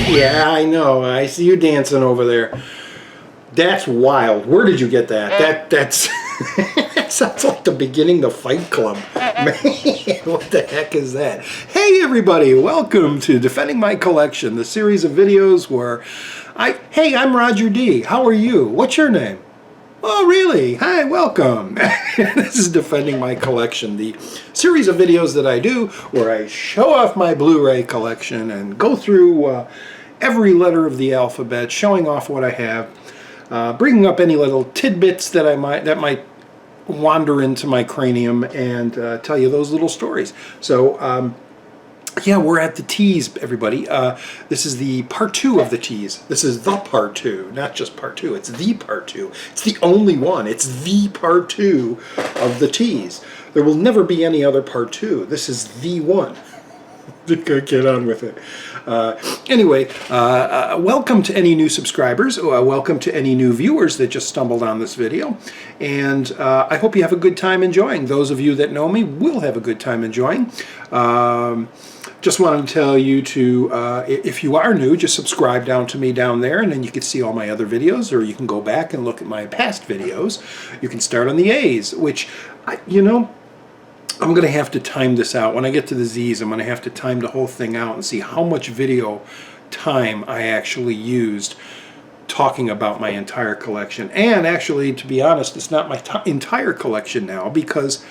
Yeah, I know. I see you dancing over there. That's wild. Where did you get that? That's that sounds like the beginning of Fight Club. Man, what the heck is that? Hey everybody, welcome to Defending My Collection, the series of videos where hey, I'm Roger D. How are you? What's your name? Oh, really? Hi, welcome. This is Defending My Collection, the series of videos that I do where I show off my Blu-ray collection and go through every letter of the alphabet, showing off what I have, bringing up any little tidbits that might wander into my cranium and tell you those little stories. So, yeah, we're at the tease, everybody. This is the part 2 of the tease. This is the part 2, not just part 2. It's the part 2. It's the only one. It's the part 2 of the tease. There will never be any other part 2. This is the one. Get on with it. Anyway, welcome to any new subscribers. Welcome to any new viewers that just stumbled on this video. And I hope you have a good time enjoying. Those of you that know me will have a good time enjoying. Just wanted to tell you to, if you are new, just subscribe down to me down there, and then you can see all my other videos, or you can go back and look at my past videos. You can start on the A's, which, you know, I'm going to have to time this out. When I get to the Z's, I'm going to have to time the whole thing out and see how much video time I actually used talking about my entire collection. And actually, to be honest, it's not my entire collection now, because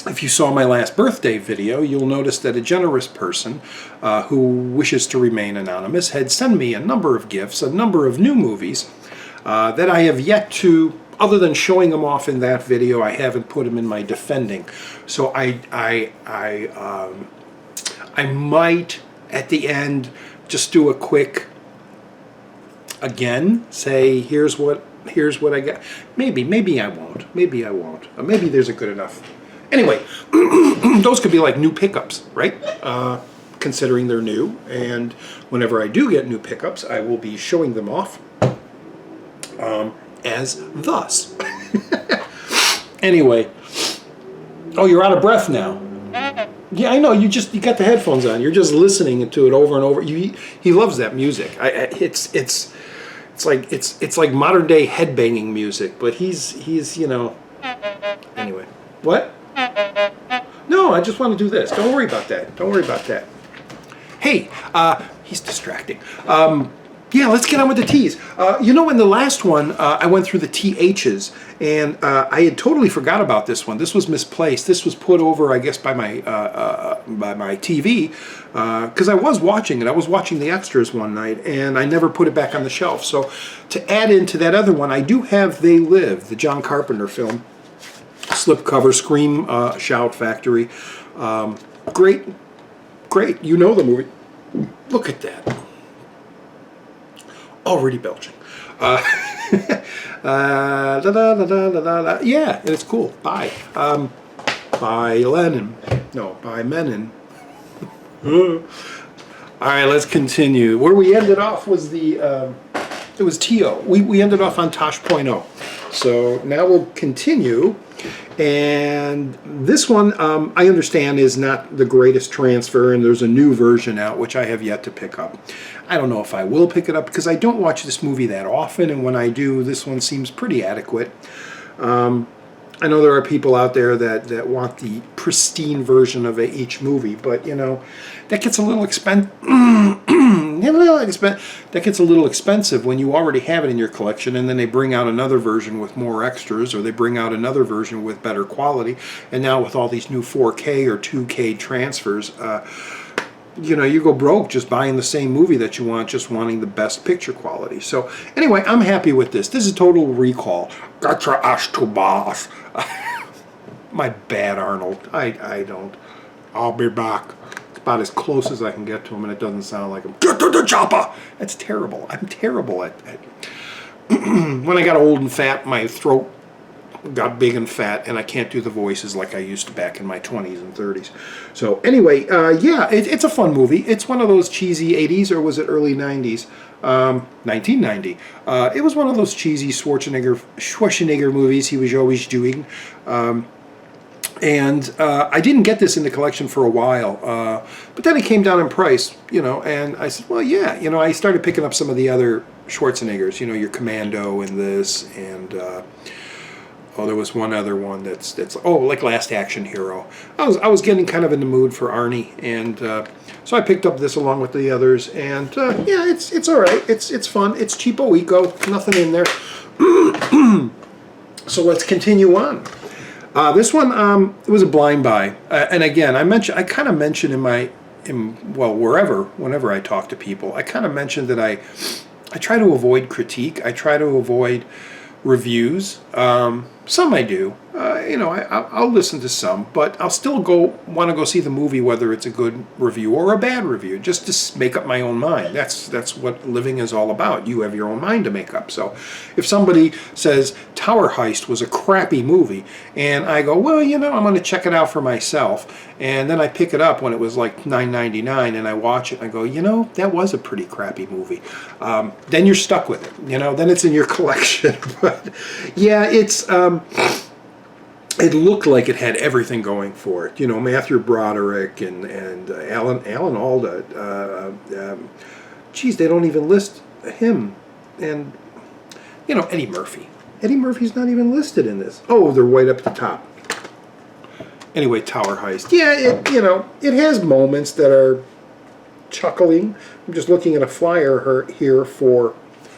if you saw my last birthday video, you'll notice that a generous person who wishes to remain anonymous had sent me a number of gifts, a number of new movies that I have yet to, other than showing them off in that video, I haven't put them in my defending. So I might at the end just do a quick, again, say here's what I got. Maybe I won't. Maybe I won't. Maybe there's a good enough. Anyway, those could be like new pickups, right? Considering they're new, and whenever I do get new pickups, I will be showing them off as thus. Anyway, oh, you're out of breath now. Yeah, I know. You got the headphones on. You're just listening to it over and over. He loves that music. It's like modern day headbanging music, but he's you know. Anyway, what? No, I just want to do this. Don't worry about that. Don't worry about that. Hey, he's distracting. Yeah, let's get on with the T's. You know, in the last one, I went through the THs, and I had totally forgot about this one. This was misplaced. This was put over, I guess, by my TV, because I was watching it. I was watching the extras one night, and I never put it back on the shelf. So to add into that other one, I do have They Live, the John Carpenter film. Slipcover, Scream, Shout Factory. Great. You know the movie. Look at that. Already belching. Yeah, it's cool. Bye. Bye, Lenin. No, bye, Menin. All right, let's continue. Where we ended off was it was T.O. We ended off on Tosh.0. So now we'll continue. And this one, I understand, is not the greatest transfer, and there's a new version out, which I have yet to pick up. I don't know if I will pick it up, because I don't watch this movie that often, and when I do, this one seems pretty adequate. I know there are people out there that want the pristine version of each movie, but, you know, that gets a little expensive. That gets a little expensive when you already have it in your collection, and then they bring out another version with more extras, or they bring out another version with better quality, and now with all these new 4K or 2K transfers, you know, you go broke just buying the same movie that you want, just wanting the best picture quality. So anyway, I'm happy with this. This is Total Recall. Got your ass to boss. My bad, Arnold. I don't. I'll be back. It's about as close as I can get to him, and it doesn't sound like him. Get to the chopper! That's terrible. I'm terrible at when I got old and fat, my throat got big and fat, and I can't do the voices like I used to back in my 20s and 30s. So anyway, yeah, it's a fun movie. It's one of those cheesy 80s, or was it early 90s? 1990. It was one of those cheesy Schwarzenegger movies he was always doing. And I didn't get this in the collection for a while, but then it came down in price, you know, and I said, well, yeah, you know, I started picking up some of the other Schwarzeneggers, you know, your Commando and this, and oh, there was one other one that's oh, like Last Action Hero. I was getting kind of in the mood for Arnie, and so I picked up this along with the others, and yeah, it's all right. It's fun. It's cheapo eco, nothing in there. So let's continue on. This one it was a blind buy, and again, I kind of mentioned whenever I talk to people, I kind of mentioned that I try to avoid critique. I try to avoid reviews. Some I do. You know, I'll listen to some, but I'll still want to go see the movie, whether it's a good review or a bad review, just to make up my own mind. That's what living is all about. You have your own mind to make up. So if somebody says Tower Heist was a crappy movie, and I go, well, you know, I'm going to check it out for myself, and then I pick it up when it was like $9.99, and I watch it, and I go, you know, that was a pretty crappy movie. Then you're stuck with it. You know, then it's in your collection. But yeah, it's it looked like it had everything going for it. You know, Matthew Broderick and Alan Alda. Geez, they don't even list him. And, you know, Eddie Murphy. Eddie Murphy's not even listed in this. Oh, they're right up at the top. Anyway, Tower Heist. Yeah, you know, it has moments that are chuckling. I'm just looking at a flyer here for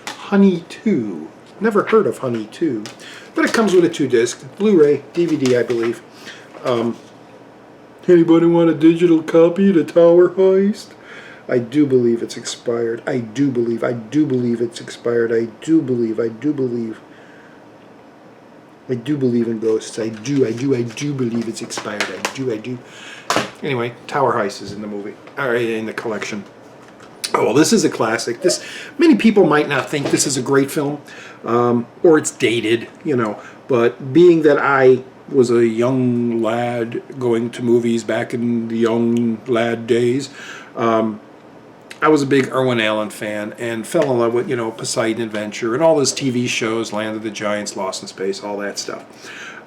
Honey 2. Never heard of Honey 2. But it comes with a 2-disc, Blu-ray, DVD, I believe. Anybody want a digital copy of the Tower Heist? I do believe it's expired. I do believe it's expired. I do believe in ghosts. I do believe it's expired. I do. Anyway, Tower Heist is in the movie. All right, in the collection. Oh, well, this is a classic. Many people might not think this is a great film, or it's dated, you know, but being that I was a young lad going to movies back in the young lad days, I was a big Irwin Allen fan and fell in love with, you know, Poseidon Adventure and all those TV shows, Land of the Giants, Lost in Space, all that stuff.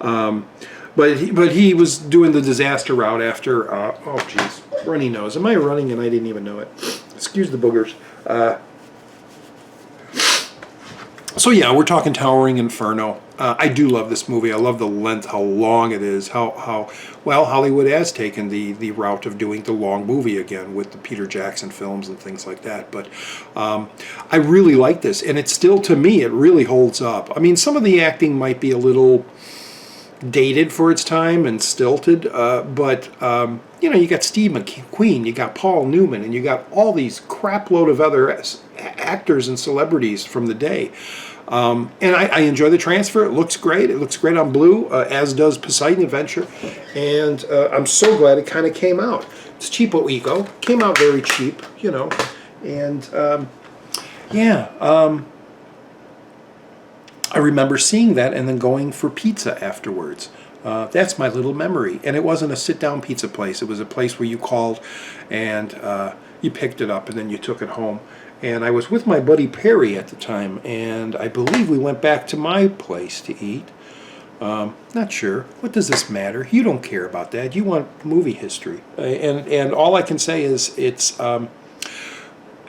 But he was doing the disaster route after, oh, geez, runny nose. Am I running and I didn't even know it? Excuse the boogers. So yeah, we're talking Towering Inferno. I do love this movie. I love the length, how long it is, how well Hollywood has taken the route of doing the long movie again with the Peter Jackson films and things like that. But I really like this, and it's still, to me, it really holds up. I mean, some of the acting might be a little dated for its time and stilted, but you know, you got Steve McQueen, you got Paul Newman, and you got all these crapload of other actors and celebrities from the day. And I enjoy the transfer. It looks great. It looks great on Blue, as does Poseidon Adventure. And I'm so glad it kind of came out. It's cheapo eco. Came out very cheap, you know. And yeah, I remember seeing that and then going for pizza afterwards. That's my little memory. And it wasn't a sit-down pizza place. It was a place where you called and you picked it up and then you took it home. And I was with my buddy Perry at the time, and I believe we went back to my place to eat. Not sure. What does this matter? You don't care about that. You want movie history. And all I can say is it's... I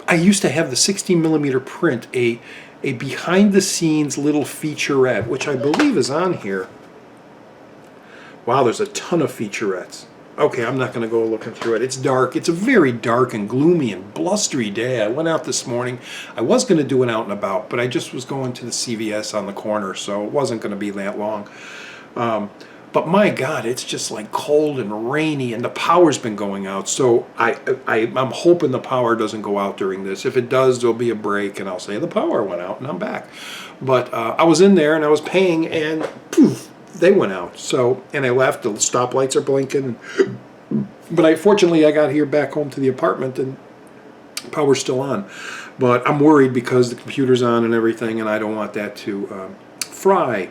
used to have the 16mm print, a behind-the-scenes little featurette, which I believe is on here. Wow, there's a ton of featurettes. Okay, I'm not going to go looking through it. It's dark. It's a very dark and gloomy and blustery day. I went out this morning. I was going to do an out and about, but I just was going to the CVS on the corner, so it wasn't going to be that long. But my God, it's just like cold and rainy, and the power's been going out. So I'm hoping the power doesn't go out during this. If it does, there'll be a break, and I'll say the power went out, and I'm back. But I was in there, and I was paying, and poof, they went out. So, and I left. The stoplights are blinking. But fortunately, I got here back home to the apartment, and power's still on. But I'm worried because the computer's on and everything, and I don't want that to fry.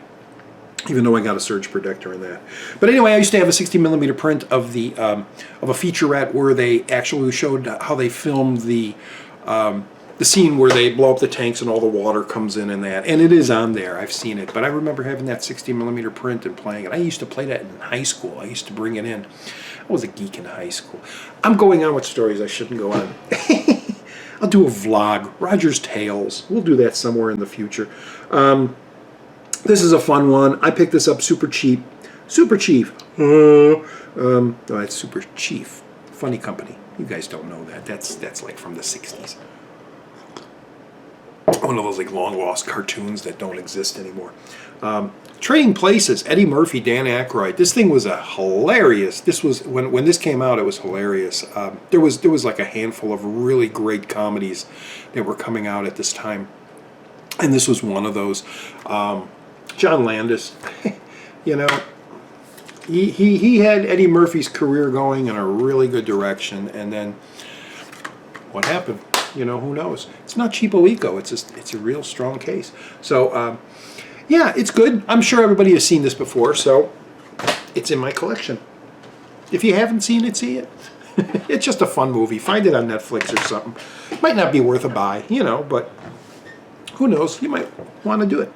Even though I got a surge protector in that. But anyway, I used to have a 16mm print of the of a featurette where they actually showed how they filmed the the scene where they blow up the tanks and all the water comes in and that. And it is on there. I've seen it. But I remember having that 60mm print and playing it. I used to play that in high school. I used to bring it in. I was a geek in high school. I'm going on with stories I shouldn't go on. I'll do a vlog. Roger's Tales. We'll do that somewhere in the future. This is a fun one. I picked this up super cheap. Super cheap. No, it's Super Chief. Funny Company. You guys don't know that. That's like from the 60s. One of those like long lost cartoons that don't exist anymore. Trading Places, Eddie Murphy, Dan Aykroyd. This thing was a hilarious. This was when this came out, it was hilarious. There was like a handful of really great comedies that were coming out at this time, and this was one of those. John Landis, you know, he had Eddie Murphy's career going in a really good direction, and then what happened? You know, who knows? It's not cheapo eco. It's a real strong case. So yeah, it's good. I'm sure everybody has seen this before, so it's in my collection. If you haven't seen it, see it. It's just a fun movie. Find it on Netflix or something. Might not be worth a buy, you know, but who knows? You might want to do it.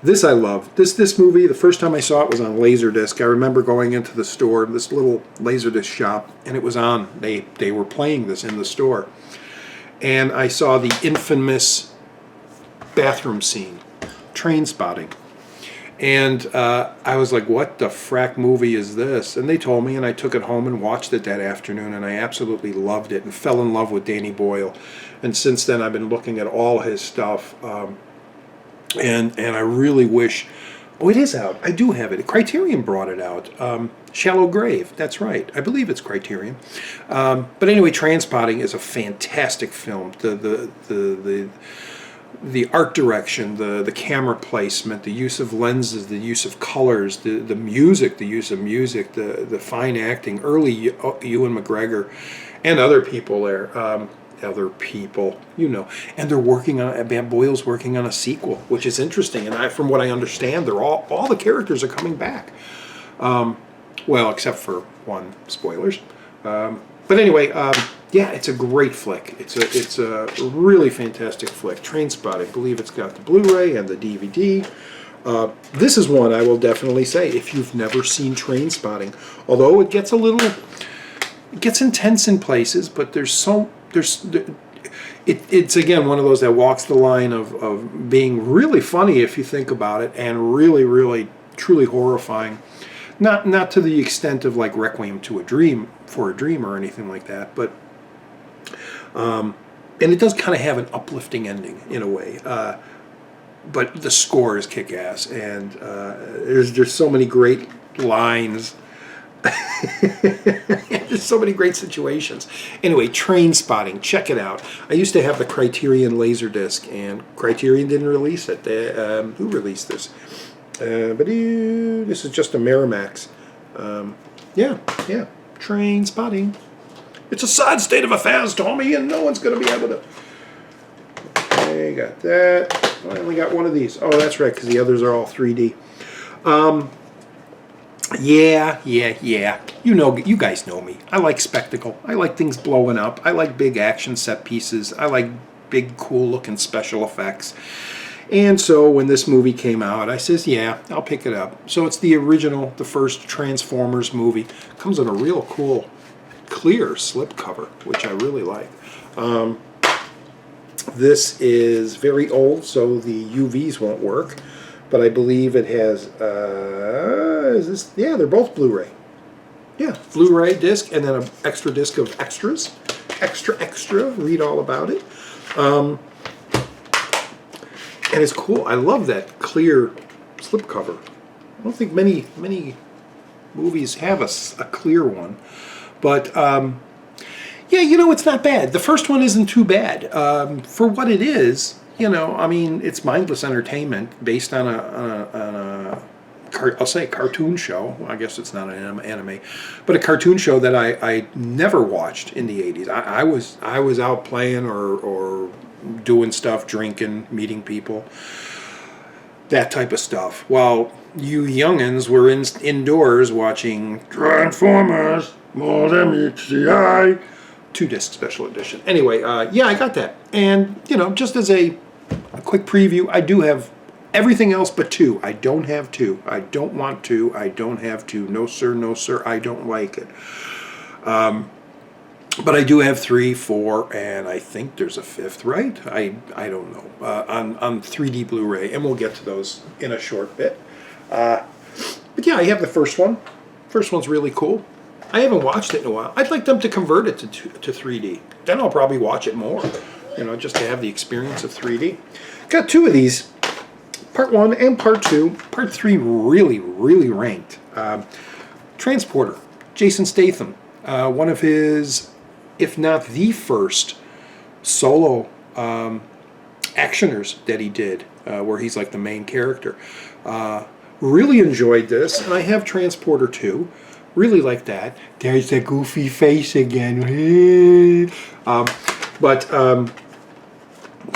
This I love. This movie, the first time I saw it was on Laserdisc. I remember going into the store, this little Laserdisc shop, and it was on. They were playing this in the store. And I saw the infamous bathroom scene, Trainspotting. And I was like, what the frack movie is this? And they told me, and I took it home and watched it that afternoon, and I absolutely loved it and fell in love with Danny Boyle. And since then, I've been looking at all his stuff. And I really wish... Oh, it is out. I do have it. Criterion brought it out. Shallow Grave. That's right. I believe it's Criterion. But anyway, Trainspotting is a fantastic film. The art direction, the camera placement, the use of lenses, the use of colors, the music, the use of music, the fine acting. Early Ewan McGregor and other people there. Other people, you know, and they're working on. Boyle's working on a sequel, which is interesting. And from what I understand, they're all the characters are coming back. Well, except for one, spoilers. But anyway, yeah, it's a great flick. It's a really fantastic flick. Trainspotting. I believe it's got the Blu-ray and the DVD. This is one I will definitely say if you've never seen Trainspotting. Although it gets it gets intense in places, but it's again one of those that walks the line of being really funny if you think about it, and really, really, truly horrifying. Not to the extent of like Requiem for a Dream or anything like that, but and it does kind of have an uplifting ending in a way. But the score is kick-ass, and there's so many great lines. There's so many great situations. Anyway, Trainspotting, check it out. I used to have the Criterion Laserdisc, and Criterion didn't release it. Who released this? This is just a Miramax. Yeah, Trainspotting. It's a sad state of affairs, Tommy, and no one's going to be able to... Okay, got that. I only got one of these. Oh, that's right, because the others are all 3D. Yeah. You know, you guys know me. I like spectacle. I like things blowing up. I like big action set pieces. I like big, cool-looking special effects. And so when this movie came out, I says, yeah, I'll pick it up. So it's the original, the first Transformers movie. Comes in a real cool, clear slipcover, which I really like. This is very old, so the UVs won't work. But I believe it has, yeah, they're both Blu-ray. Yeah, Blu-ray disc, and then an extra disc of extras. Extra, read all about it. And it's cool. I love that clear slipcover. I don't think many movies have a clear one. But, yeah, you know, it's not bad. The first one isn't too bad. For what it is, you know, I mean, it's mindless entertainment based on I'll say a cartoon show. I guess it's not an anime, but a cartoon show that I never watched in the 80s. I was out playing or doing stuff, drinking, meeting people, that type of stuff. While you youngins were indoors watching Transformers, more than meets the eye. 2-disc special edition. Anyway, yeah, I got that. And, you know, just as a quick preview, I do have everything else but 2. I don't have 2. I don't want to. I don't have 2. No, sir, no, sir. I don't like it. But I do have 3, 4, and I think there's a 5th, right? I don't know. On 3D Blu-ray, and we'll get to those in a short bit. But yeah, I have the first one. First one's really cool. I haven't watched it in a while. I'd like them to convert it to 3D. Then I'll probably watch it more, you know, just to have the experience of 3D. Got 2 of these, part 1 and part 2. Part 3 really, really ranked. Transporter, Jason Statham. One of his, if not the first, solo actioners that he did, where he's like the main character. Really enjoyed this, and I have Transporter 2. Really like that. There's the goofy face again.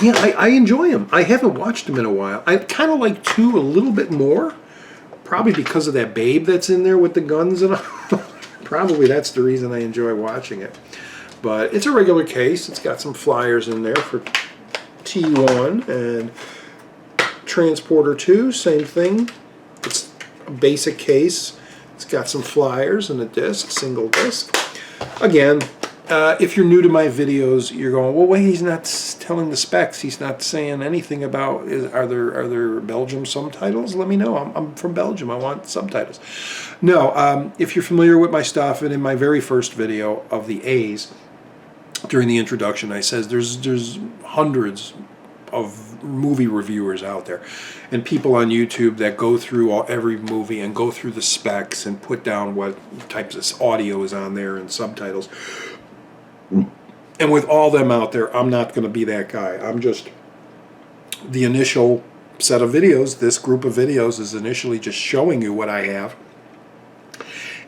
Yeah, I enjoy him. I haven't watched him in a while. I kind of like 2 a little bit more, probably because of that babe that's in there with the guns and all. Probably that's the reason I enjoy watching it. But it's a regular case. It's got some flyers in there for T1 and Transporter 2, same thing. It's a basic case. It's got some flyers and a disc, single disc. Again, if you're new to my videos, you're going, well, wait, he's not telling the specs. He's not saying anything about, are there Belgium subtitles? Let me know. I'm from Belgium. I want subtitles. No, if you're familiar with my stuff, and in my very first video of the A's, during the introduction, I says there's hundreds of movie reviewers out there and people on YouTube that go through every movie and go through the specs and put down what types of audio is on there and subtitles. And with all them out there, I'm not going to be that guy. I'm just the initial set of videos. This group of videos is initially just showing you what I have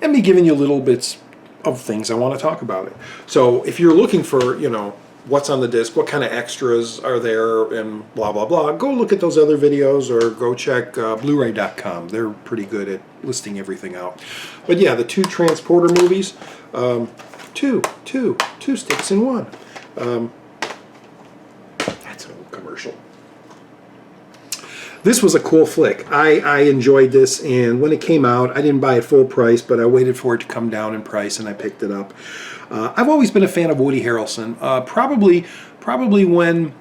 and me giving you little bits of things I want to talk about it. So if you're looking for, you know, what's on the disc, what kind of extras are there, and blah, blah, blah, go look at those other videos or go check BluRay.com. They're pretty good at listing everything out. But yeah, the 2 Transporter movies, two sticks in one. That's a commercial. This was a cool flick. I enjoyed this, and when it came out, I didn't buy it full price, but I waited for it to come down in price, and I picked it up. I've always been a fan of Woody Harrelson. Probably when,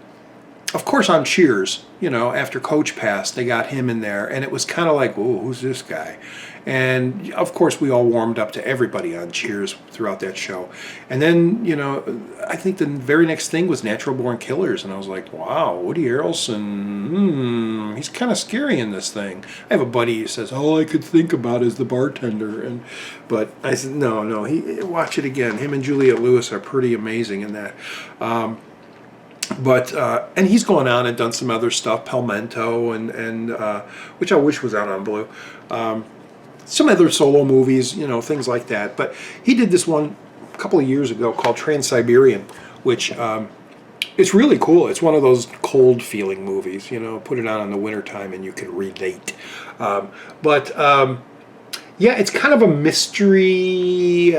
of course, on Cheers, you know, after Coach passed, they got him in there, and it was kind of like, ooh, who's this guy? And of course, we all warmed up to everybody on Cheers throughout that show. And then, you know, I think the very next thing was Natural Born Killers, and I was like, wow, Woody Harrelson, he's kind of scary in this thing. I have a buddy who says, all I could think about is the bartender, but I said, no, watch it again. Him and Juliette Lewis are pretty amazing in that. And he's gone on and done some other stuff, Palmetto, and which I wish was out on Blue. Some other solo movies, you know, things like that. But he did this one a couple of years ago called Trans-Siberian, which it's really cool. It's one of those cold-feeling movies, you know, put it on in the wintertime and you can relate. Yeah, it's kind of a mystery,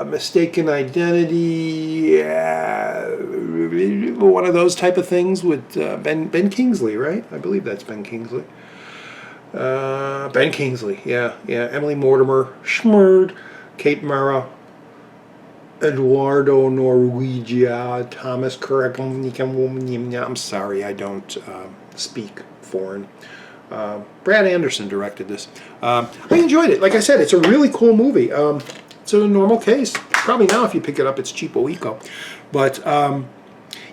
mistaken identity, one of those type of things with Ben Kingsley, right? I believe that's Ben Kingsley. Ben Kingsley, yeah. Emily Mortimer, Schmurd, Kate Mara, Eduardo Norwegia, Thomas Kirk. I'm sorry, I don't speak foreign. Brad Anderson directed this. I enjoyed it. Like I said, it's a really cool movie. It's a normal case. Probably now if you pick it up, it's cheapo eco. But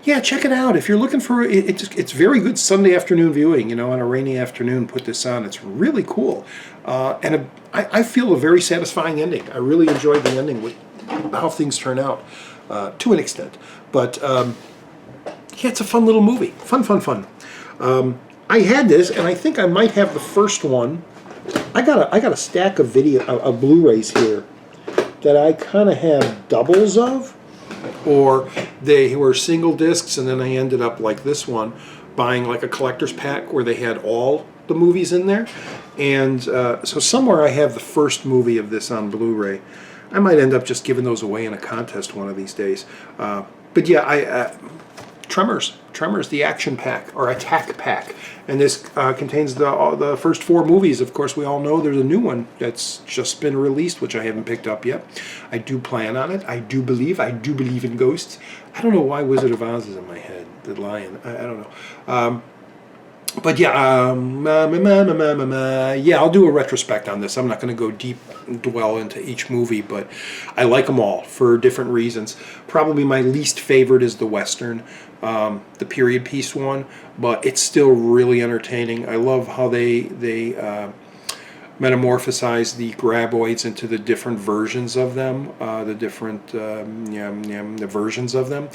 yeah, check it out. If you're looking for it, it's very good Sunday afternoon viewing. You know, on a rainy afternoon, put this on. It's really cool. And I feel a very satisfying ending. I really enjoyed the ending with how things turn out to an extent. But yeah, it's a fun little movie. Fun. I had this, and I think I might have the first one. I got a stack of Blu-rays here that I kind of have doubles of, or they were single discs, and then I ended up like this one, buying like a collector's pack where they had all the movies in there. And so somewhere I have the first movie of this on Blu-ray. I might end up just giving those away in a contest one of these days. But yeah, Tremors, the action pack or attack pack, and this contains the first 4 movies. Of course, we all know there's a new one that's just been released, which I haven't picked up yet. I do plan on it. I do believe in ghosts. I don't know why Wizard of Oz is in my head. The lion. I don't know. But yeah, yeah, I'll do a retrospect on this. I'm not going to go deep dwell into each movie, but I like them all for different reasons. Probably my least favorite is the Western, the period piece one, but it's still really entertaining. I love how they metamorphosize the graboids into the different versions of them, the versions of them.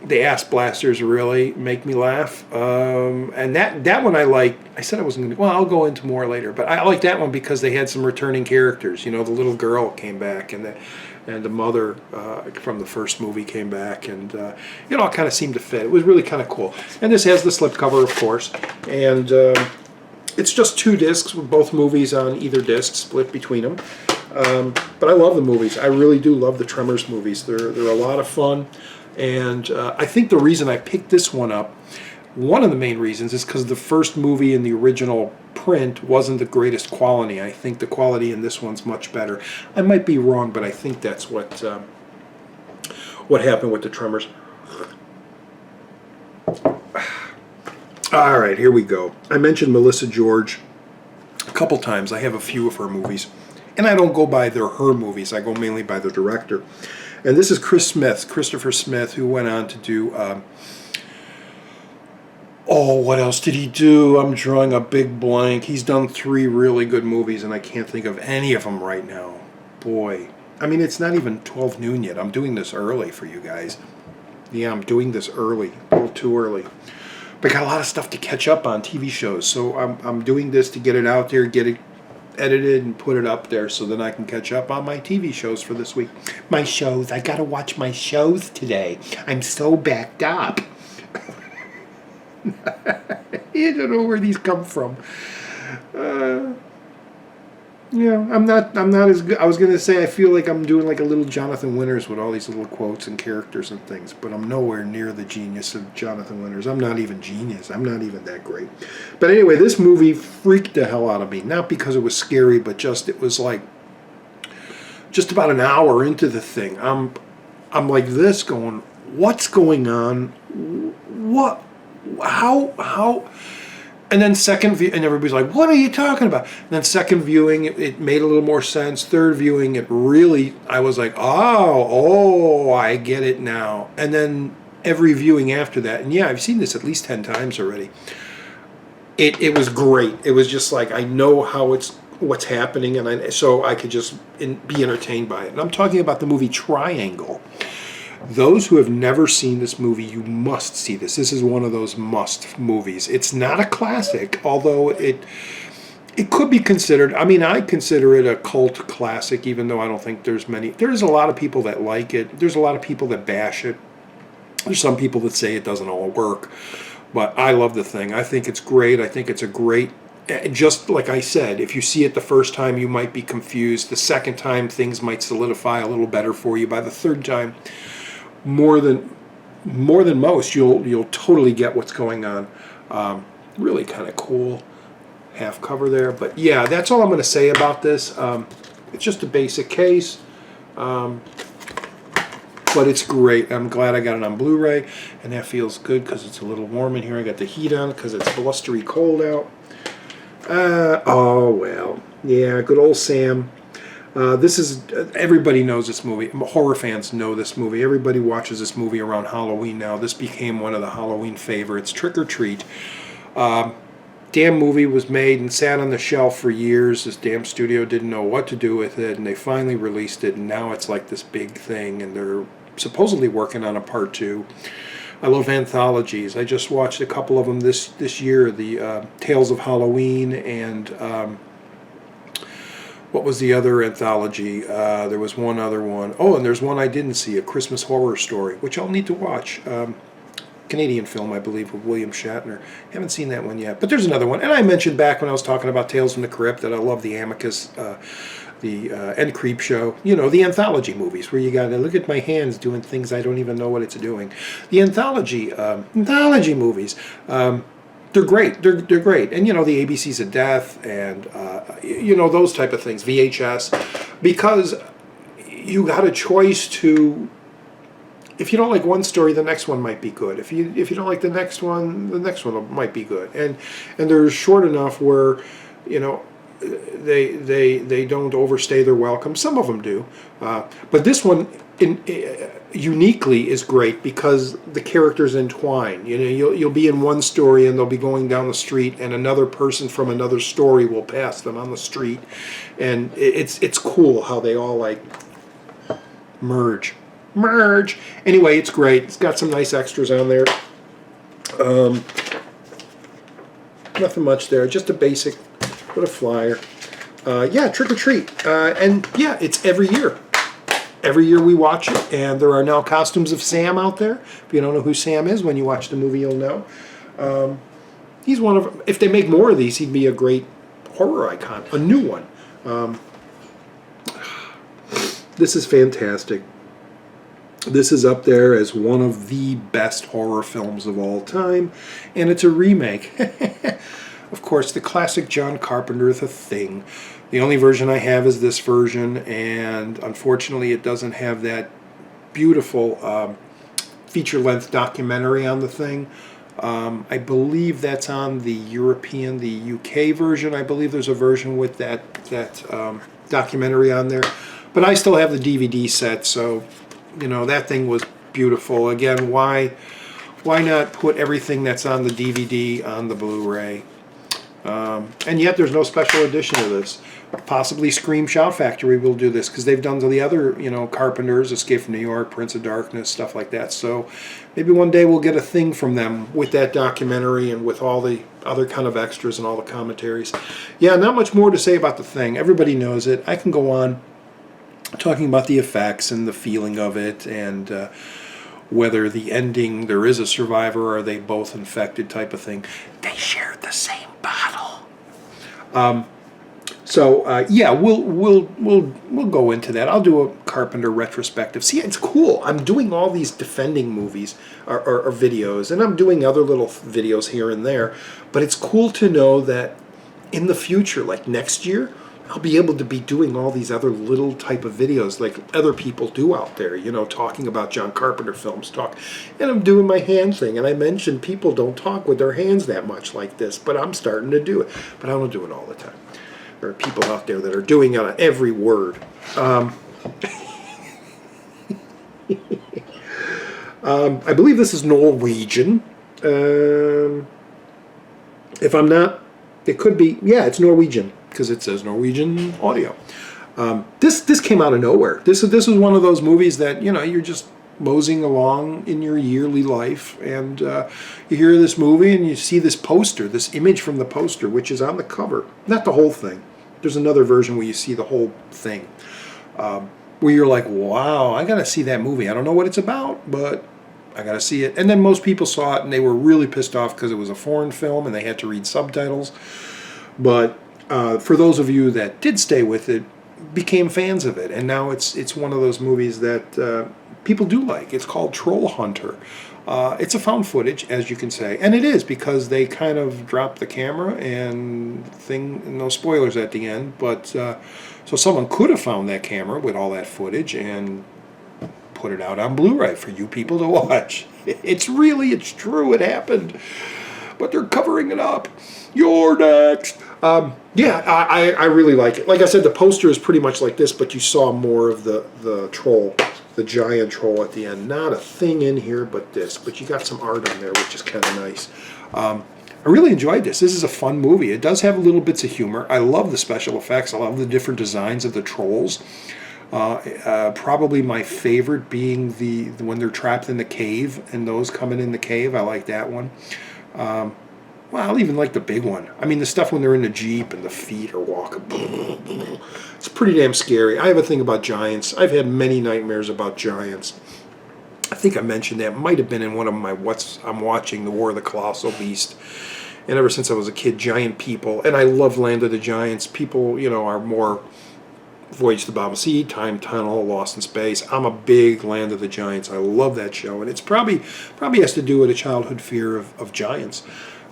The ass blasters really make me laugh, and that one I like. I said I wasn't going to. Well, I'll go into more later, but I like that one because they had some returning characters. You know, the little girl came back, and the mother from the first movie came back, and it all kind of seemed to fit. It was really kind of cool. And this has the slipcover, of course, and it's just 2 discs with both movies on either disc, split between them. But I love the movies. I really do love the Tremors movies. They're a lot of fun. And I think the reason I picked this one up, one of the main reasons, is because the first movie in the original print wasn't the greatest quality. I think the quality in this one's much better. I might be wrong, but I think that's what happened with the Tremors. All right, here we go. I mentioned Melissa George a couple times. I have a few of her movies. And I don't go by her movies. I go mainly by the director. And this is Christopher Smith, who went on to do, what else did he do? I'm drawing a big blank. He's done 3 really good movies, and I can't think of any of them right now. Boy. I mean, it's not even 12 noon yet. I'm doing this early for you guys. Yeah, I'm doing this early. A little too early. But I got a lot of stuff to catch up on, TV shows. So I'm doing this to get it out there, get it edited and put it up there so that I can catch up on my TV shows for this week. My shows. I gotta watch my shows today. I'm so backed up. You don't know where these come from. Yeah, I'm not as good. I was gonna say I feel like I'm doing like a little Jonathan Winters with all these little quotes and characters and things, but I'm nowhere near the genius of Jonathan Winters. I'm not even genius. I'm not even that great. But anyway, this movie freaked the hell out of me. Not because it was scary, but it was like just about an hour into the thing. I'm like this going, what's going on? What? How? And then second view, and everybody's like, what are you talking about? And then second viewing, it made a little more sense. Third viewing, I was like, oh, I get it now. And then every viewing after that, and yeah, I've seen this at least 10 times already. It was great. It was just like, I know what's happening, and so I could just be entertained by it. And I'm talking about the movie Triangle. Those who have never seen this movie, you must see this. This is one of those must movies. It's not a classic, although it could be considered. I mean, I consider it a cult classic, even though I don't think there's many. There's a lot of people that like it. There's a lot of people that bash it. There's some people that say it doesn't all work. But I love the thing. I think it's great. I think it's a great. Just like I said, if you see it the first time, you might be confused. The second time, things might solidify a little better for you. By the third time, more than most, you'll totally get what's going on. Really kind of cool half cover there. But yeah, that's all I'm going to say about this. It's just a basic case, but it's great. I'm glad I got it on Blu-ray, and that feels good because it's a little warm in here. I got the heat on because it's blustery cold out. Oh well, yeah, good old Sam. This is, everybody knows this movie. Horror fans know this movie. Everybody watches this movie around Halloween now. This became one of the Halloween favorites. Trick or Treat. Damn movie was made and sat on the shelf for years. This damn studio didn't know what to do with it, and they finally released it, and now it's like this big thing, and they're supposedly working on a part 2. I love anthologies. I just watched a couple of them this year. The Tales of Halloween and... what was the other anthology? There was one other one. Oh, and there's one I didn't see, A Christmas Horror Story, which I'll need to watch. Canadian film, I believe, with William Shatner. Haven't seen that one yet. But there's another one. And I mentioned back when I was talking about Tales from the Crypt that I love the Amicus and Creepshow. You know, the anthology movies where you got to look at my hands doing things I don't even know what it's doing. The anthology movies. They're great. They're great. And, you know, the ABCs of Death and, you know, those type of things, VHS, because you got a choice to, if you don't like one story, the next one might be good. If you don't like the next one might be good. And they're short enough where, you know, they don't overstay their welcome. Some of them do. But this one uniquely is great because the characters entwine. You know, you'll be in one story and they'll be going down the street, and another person from another story will pass them on the street, and it's cool how they all like merge. Anyway, it's great. It's got some nice extras on there. Nothing much there. Just a basic, what a flyer. Yeah, Trick or Treat, and yeah, it's every year. Every year we watch it, and there are now costumes of Sam out there. If you don't know who Sam is, when you watch the movie, you'll know. He's one of. If they make more of these, he'd be a great horror icon, a new one. This is fantastic. This is up there as one of the best horror films of all time, and it's a remake. Of course, the classic John Carpenter, The Thing. The only version I have is this version, and unfortunately it doesn't have that beautiful feature-length documentary on The Thing. I believe that's on the the UK version. I believe there's a version with that documentary on there. But I still have the DVD set, so, you know, that thing was beautiful. Again, why not put everything that's on the DVD on the Blu-ray? And yet there's no special edition of this. Possibly Scream Shout Factory will do this, because they've done to the other, you know, Carpenters, Escape from New York, Prince of Darkness, stuff like that. So maybe one day we'll get a thing from them with that documentary and with all the other kind of extras and all the commentaries. Yeah, not much more to say about The Thing. Everybody knows it. I can go on talking about the effects and the feeling of it, and whether the ending, there is a survivor, or are they both infected type of thing. They shared the same bottle. Yeah, we'll go into that. I'll do a Carpenter retrospective. See, it's cool. I'm doing all these defending movies or videos, and I'm doing other little videos here and there. But it's cool to know that in the future, like next year, I'll be able to be doing all these other little type of videos like other people do out there, you know, talking about John Carpenter films, and I'm doing my hand thing, and I mentioned people don't talk with their hands that much like this, but I'm starting to do it. But I don't do it all the time. There are people out there that are doing it on every word. I believe this is Norwegian. If I'm not, it could be, yeah, it's Norwegian, because it says Norwegian audio. This came out of nowhere. This is one of those movies that, you know, you're just moseying along in your yearly life, and you hear this movie and you see this poster, this image from the poster, which is on the cover. Not the whole thing. There's another version where you see the whole thing, where you're like, wow, I gotta see that movie. I don't know what it's about, but I gotta see it. And then most people saw it and they were really pissed off because it was a foreign film and they had to read subtitles. But for those of you that did stay with it, became fans of it, and now it's one of those movies that people do like. It's called Troll Hunter. It's a found footage, as you can say, and it is, because they kind of dropped the camera and no spoilers at the end, but so someone could have found that camera with all that footage and put it out on Blu-ray for you people to watch. It's true, it happened, but they're covering it up. You're next. Yeah, I really like it. Like I said, the poster is pretty much like this, but you saw more of the troll, the giant troll at the end. Not a thing in here but this, but you got some art on there, which is kind of nice. I really enjoyed this. This is a fun movie. It does have little bits of humor. I love the special effects. I love the different designs of the trolls. Probably my favorite being the when they're trapped in the cave and those coming in the cave. I like that one. Well, I'll even like the big one. I mean, the stuff when they're in the Jeep and the feet are walking. It's pretty damn scary. I have a thing about giants. I've had many nightmares about giants. I think I mentioned that. It might have been in one of my I'm watching, The War of the Colossal Beast. And ever since I was a kid, giant people. And I love Land of the Giants. People, you know, are more Voyage to the Bottom of the Sea, Time Tunnel, Lost in Space. I'm a big Land of the Giants. I love that show, and it's probably has to do with a childhood fear of giants.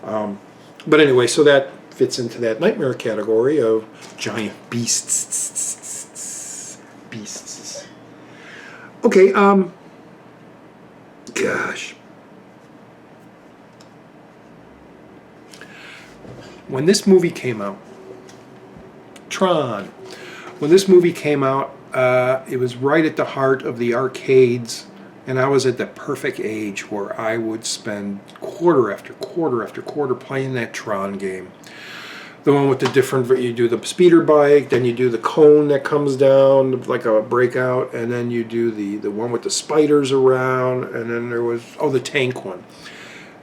But anyway, so that fits into that nightmare category of giant beasts. Okay, gosh. When this movie came out, Tron, when this movie came out, it was right at the heart of the arcades, and I was at the perfect age where I would spend quarter after quarter after quarter playing that Tron game. The one with the different, you do the speeder bike, then you do the cone that comes down like a breakout, and then you do the one with the spiders around, and then there was, oh, the tank one.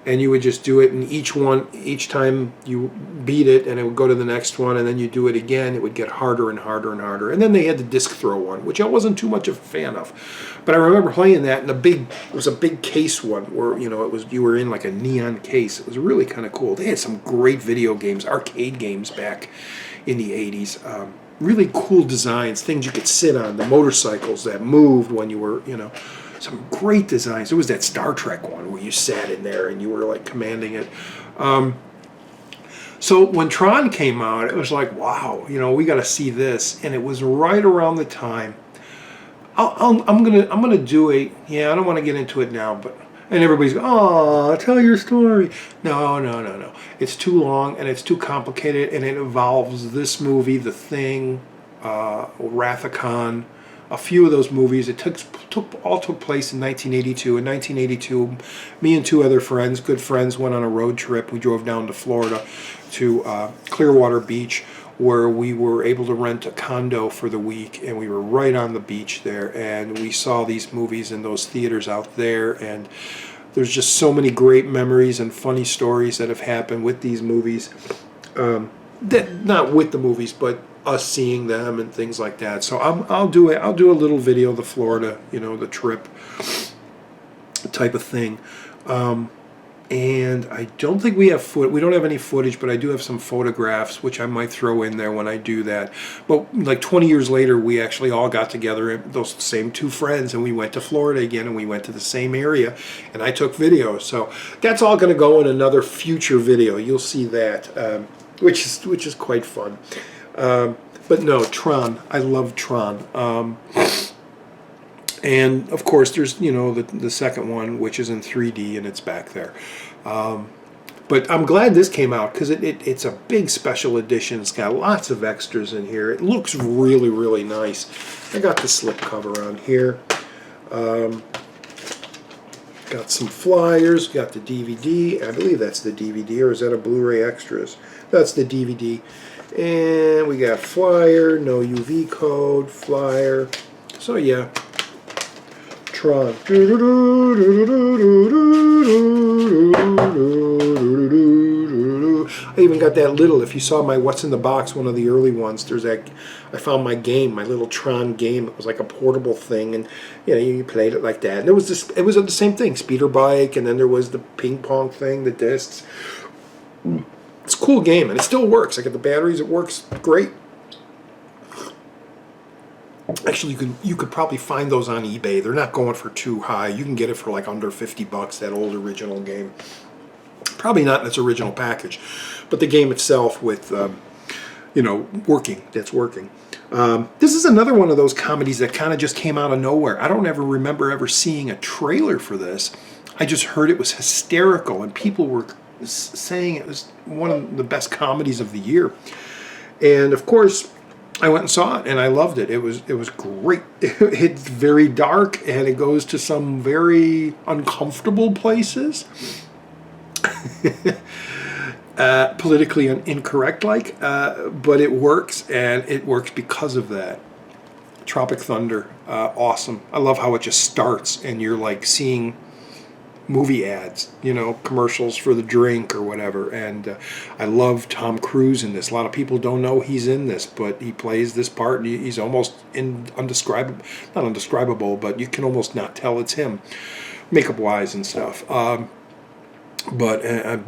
And you would just do it, and each time you beat it, and it would go to the next one, and then you do it again, it would get harder and harder and harder. And then they had the disc throw one, which I wasn't too much of a fan of. But I remember playing that, and it was a big case one, where, you know, you were in like a neon case. It was really kind of cool. They had some great video games, arcade games back in the 80s. Really cool designs, things you could sit on, the motorcycles that moved when you were, you know, some great designs. There was that Star Trek one where you sat in there and you were like commanding it. So when Tron came out, it was like, wow, you know, we got to see this. And it was right around the time. I'm gonna do a, yeah, I don't want to get into it now, but, and everybody's going, oh, tell your story. No. It's too long and it's too complicated, and it involves this movie, The Thing, Wrath of Khan. A few of those movies. It took place in 1982. In 1982, me and two other friends, good friends, went on a road trip. We drove down to Florida to Clearwater Beach, where we were able to rent a condo for the week, and we were right on the beach there, and we saw these movies in those theaters out there, and there's just so many great memories and funny stories that have happened with these movies. That, not with the movies, but us seeing them and things like that. So I'll do a little video of the Florida, you know, the trip type of thing. And I don't think we don't have any footage, but I do have some photographs, which I might throw in there when I do that. But like 20 years later, we actually all got together, those same two friends, and we went to Florida again, and we went to the same area, and I took videos. So that's all going to go in another future video. You'll see that, which is quite fun. But no, Tron. I love Tron. And of course, there's, you know, the second one, which is in 3D, and it's back there. But I'm glad this came out, because it's a big special edition. It's got lots of extras in here. It looks really, really nice. I got the slip cover on here. Got some flyers. Got the DVD. I believe that's the DVD, or is that a Blu-ray extras? That's the DVD. And we got flyer, no UV code, flyer. So yeah, Tron. I even got that little, if you saw my What's in the Box, one of the early ones, there's that, I found my game, my little Tron game. It was like a portable thing, and you know, you played it like that. And there was this, it was the same thing, speeder bike, and then there was the ping pong thing, the discs. It's a cool game, and it still works. I got the batteries, it works great. Actually, you could probably find those on eBay. They're not going for too high. You can get it for like under $50, that old original game. Probably not in its original package, but the game itself with, you know, that's working. This is another one of those comedies that kind of just came out of nowhere. I don't ever remember ever seeing a trailer for this. I just heard it was hysterical, and people were saying it was one of the best comedies of the year. And of course, I went and saw it, and I loved it. It was great. It's very dark, and it goes to some very uncomfortable places. Politically incorrect, but it works, and it works because of that. Tropic Thunder, awesome. I love how it just starts, and you're like seeing movie ads, you know, commercials for the drink or whatever. And I love Tom Cruise in this. A lot of people don't know he's in this, but he plays this part, and he's almost undescribable, not undescribable, but you can almost not tell it's him, makeup wise and stuff. But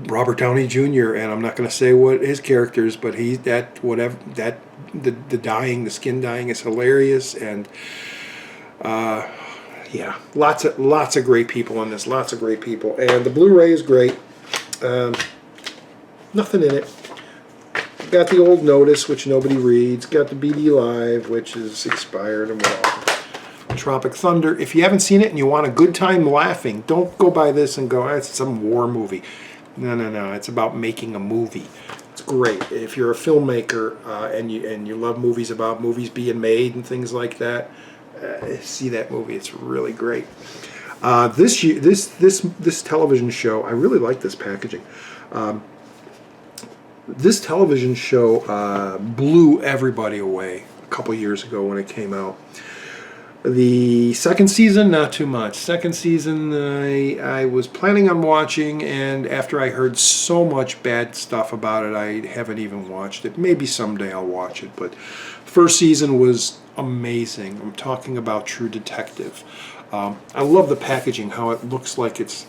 Robert Downey Jr. and I'm not going to say what his character is, but he's that whatever that the dyeing, the skin dyeing is hilarious, and yeah, lots of great people on this, lots of great people, and the Blu-ray is great. Nothing in it. Got the old notice, which nobody reads. Got the BD Live, which is expired and whatever. Tropic Thunder. If you haven't seen it and you want a good time laughing, don't go by this and go, it's some war movie. No. It's about making a movie. It's great. If you're a filmmaker and you love movies about movies being made and things like that, see that movie. It's really great. This television show, I really like this packaging. This television show blew everybody away a couple years ago when it came out. The second season, not too much. Second season, I was planning on watching, and after I heard so much bad stuff about it, I haven't even watched it. Maybe someday I'll watch it, but first season was amazing. I'm talking about True Detective. I love the packaging, how it looks like it's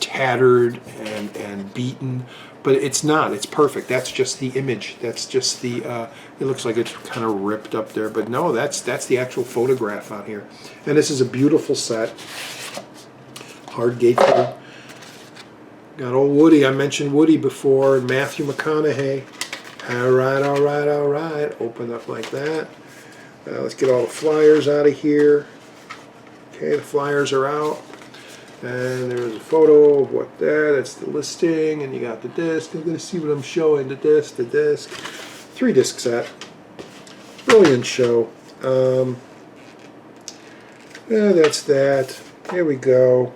tattered and beaten, but it's not. It's perfect. That's just the image. That's just the. It looks like it's kind of ripped up there, but no, that's the actual photograph on here. And this is a beautiful set. Hard gatefold. Got old Woody. I mentioned Woody before, and Matthew McConaughey. All right. Open up like that. Let's get all the flyers out of here. Okay, the flyers are out. And there's a photo of what that's the listing, and you got the disc. I'm going to see what I'm showing, the disc. 3-disc set. Brilliant show. Yeah, that's that. Here we go.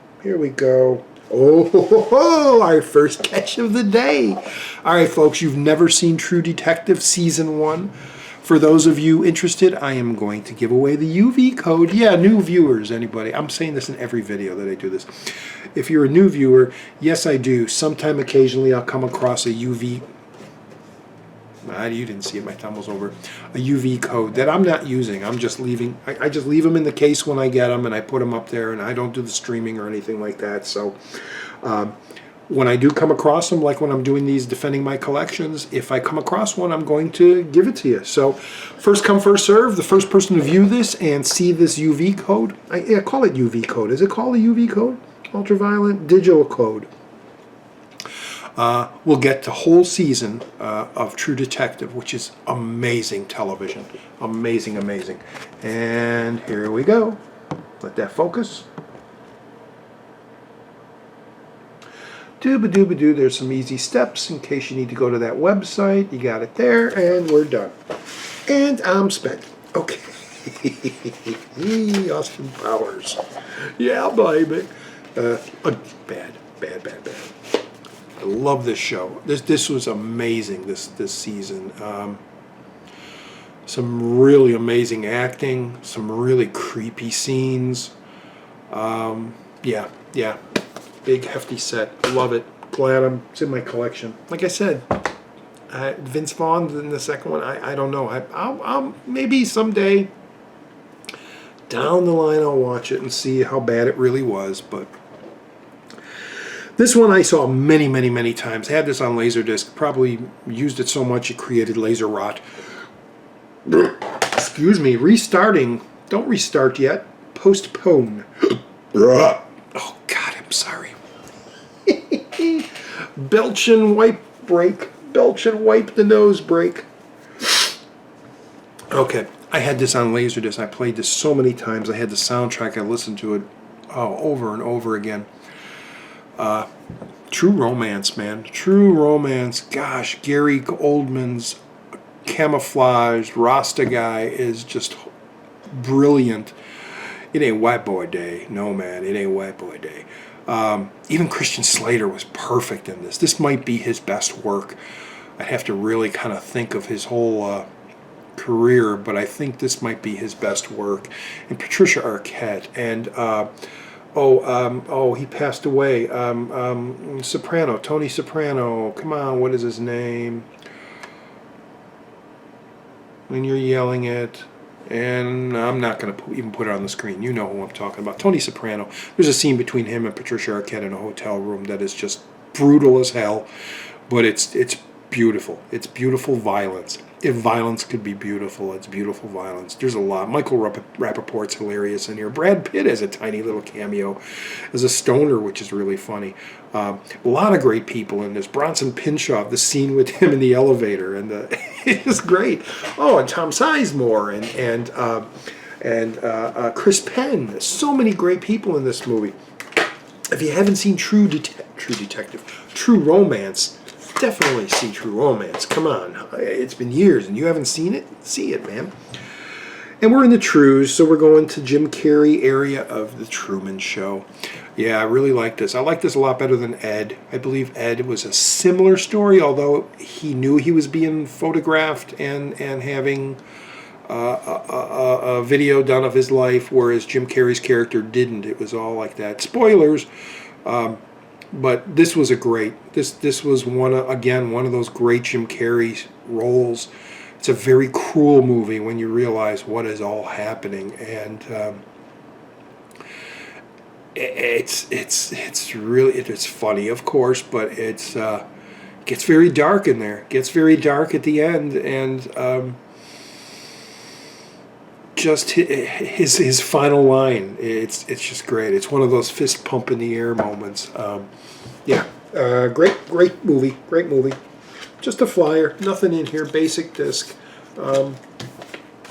Oh, our first catch of the day. All right, folks, you've never seen True Detective Season 1. For those of you interested, I am going to give away the UV code. Yeah, new viewers, anybody. I'm saying this in every video that I do this. If you're a new viewer, yes, I do. Sometime occasionally I'll come across a UV. You didn't see it, my thumb was over. A UV code that I'm not using. I'm just leaving. I just leave them in the case when I get them, and I put them up there, and I don't do the streaming or anything like that. So when I do come across them, like when I'm doing these defending my collections, if I come across one, I'm going to give it to you. So first come, first serve. The first person to view this and see this UV code, I call it UV code. Is it called a UV code? Ultraviolet digital code. We'll get the whole season of True Detective, which is amazing television. Amazing. And here we go. Let that focus. Dooba-dooba-doo, there's some easy steps in case you need to go to that website. You got it there, and we're done. And I'm spent. Okay. Austin Powers. Yeah, baby. Bad. I love this show. This was amazing, this season. Some really amazing acting, some really creepy scenes. Yeah. Big hefty set. Love it. Glad it's in my collection. Like I said, Vince Vaughn in the second one. I don't know. I'll maybe someday down the line I'll watch it and see how bad it really was. But this one I saw many times. Had this on Laserdisc. Probably used it so much it created laser rot. Excuse me. Restarting. Don't restart yet. Postpone. Oh God, I'm sorry. Belch and wipe break. Belch and wipe the nose break. Okay, I had this on Laserdisc. I played this so many times. I had the soundtrack. I listened to it over and over again. True Romance, man. True Romance. Gosh, Gary Oldman's camouflaged Rasta guy is just brilliant. It ain't white boy day. No, man, it ain't white boy day. Even Christian Slater was perfect in this. This might be his best work. I'd have to really kind of think of his whole career, but I think this might be his best work. And Patricia Arquette, and he passed away. Soprano, Tony Soprano. Come on, what is his name? When you're yelling it. And I'm not going to even put it on the screen. You know who I'm talking about. Tony Soprano. There's a scene between him and Patricia Arquette in a hotel room that is just brutal as hell, but it's beautiful. It's beautiful violence. If violence could be beautiful, it's beautiful violence. There's a lot. Michael Rappaport's hilarious in here. Brad Pitt has a tiny little cameo as a stoner, which is really funny. A lot of great people in this. Bronson Pinchot, the scene with him in the elevator, and it is great. Oh, and Tom Sizemore and Chris Penn. So many great people in this movie. If you haven't seen True Romance, definitely see True Romance. Come on. It's been years and you haven't seen it? See it, man. And we're in the Trues, so we're going to Jim Carrey area of The Truman Show. Yeah, I really like this. I like this a lot better than Ed. I believe Ed was a similar story, although he knew he was being photographed and having a video done of his life, whereas Jim Carrey's character didn't. It was all like that. Spoilers. But this was a great. This was one of those great Jim Carrey roles. It's a very cruel movie when you realize what is all happening, and it's really funny, of course, but it's gets very dark in there. Gets very dark at the end, and just his final line. It's just great. It's one of those fist pump in the air moments. Great movie. Just a flyer, nothing in here. Basic disc,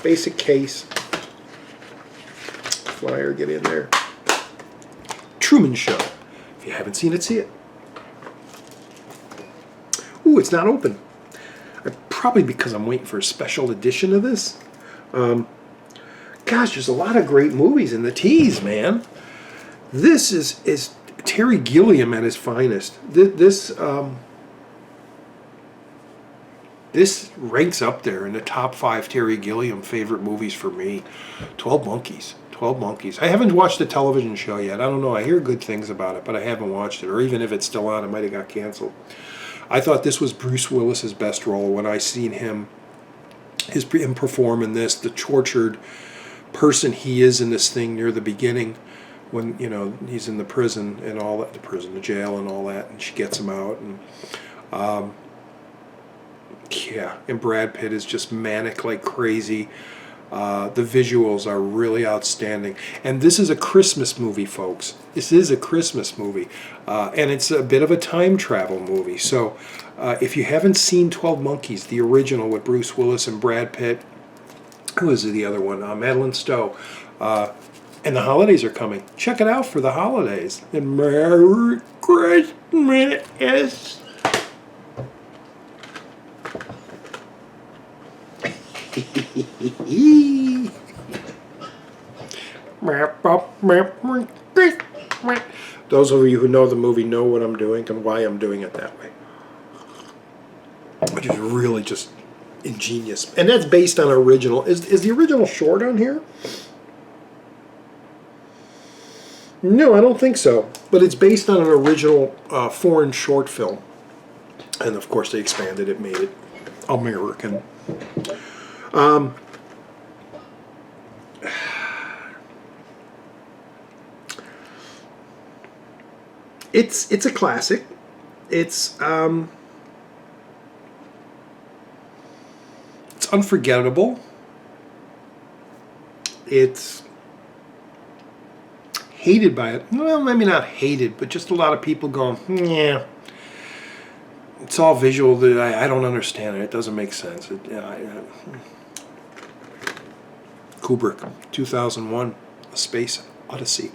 basic case. Flyer, get in there. Truman Show. If you haven't seen it, see it. Ooh, it's not open. Probably because I'm waiting for a special edition of this. Gosh, there's a lot of great movies in the teas, man. This is Terry Gilliam at his finest. This ranks up there in the top 5 Terry Gilliam favorite movies for me. 12 Monkeys. 12 Monkeys. I haven't watched the television show yet. I don't know. I hear good things about it, but I haven't watched it. Or even if it's still on, it might have got canceled. I thought this was Bruce Willis's best role when I seen him perform in this. The tortured person he is in this thing near the beginning, when he's in the prison and all that, the jail and all that, and she gets him out, and and Brad Pitt is just manic like crazy. The visuals are really outstanding, and this is a Christmas movie, folks. This is a Christmas movie, and it's a bit of a time travel movie. So if you haven't seen 12 Monkeys, the original with Bruce Willis and Brad Pitt, who is the other one? Madeline Stowe. And the holidays are coming. Check it out for the holidays. And Merry Christmas. Those of you who know the movie know what I'm doing and why I'm doing it that way. Which is really just ingenious. And that's based on original. Is the original short on here? No, I don't think so. But it's based on an original foreign short film. And of course they expanded it, made it American. It's a classic. It's unforgettable. It's hated by it. Well, maybe not hated, but just a lot of people going, yeah. It's all visual. That I don't understand it. It doesn't make sense. Kubrick, 2001, A Space Odyssey.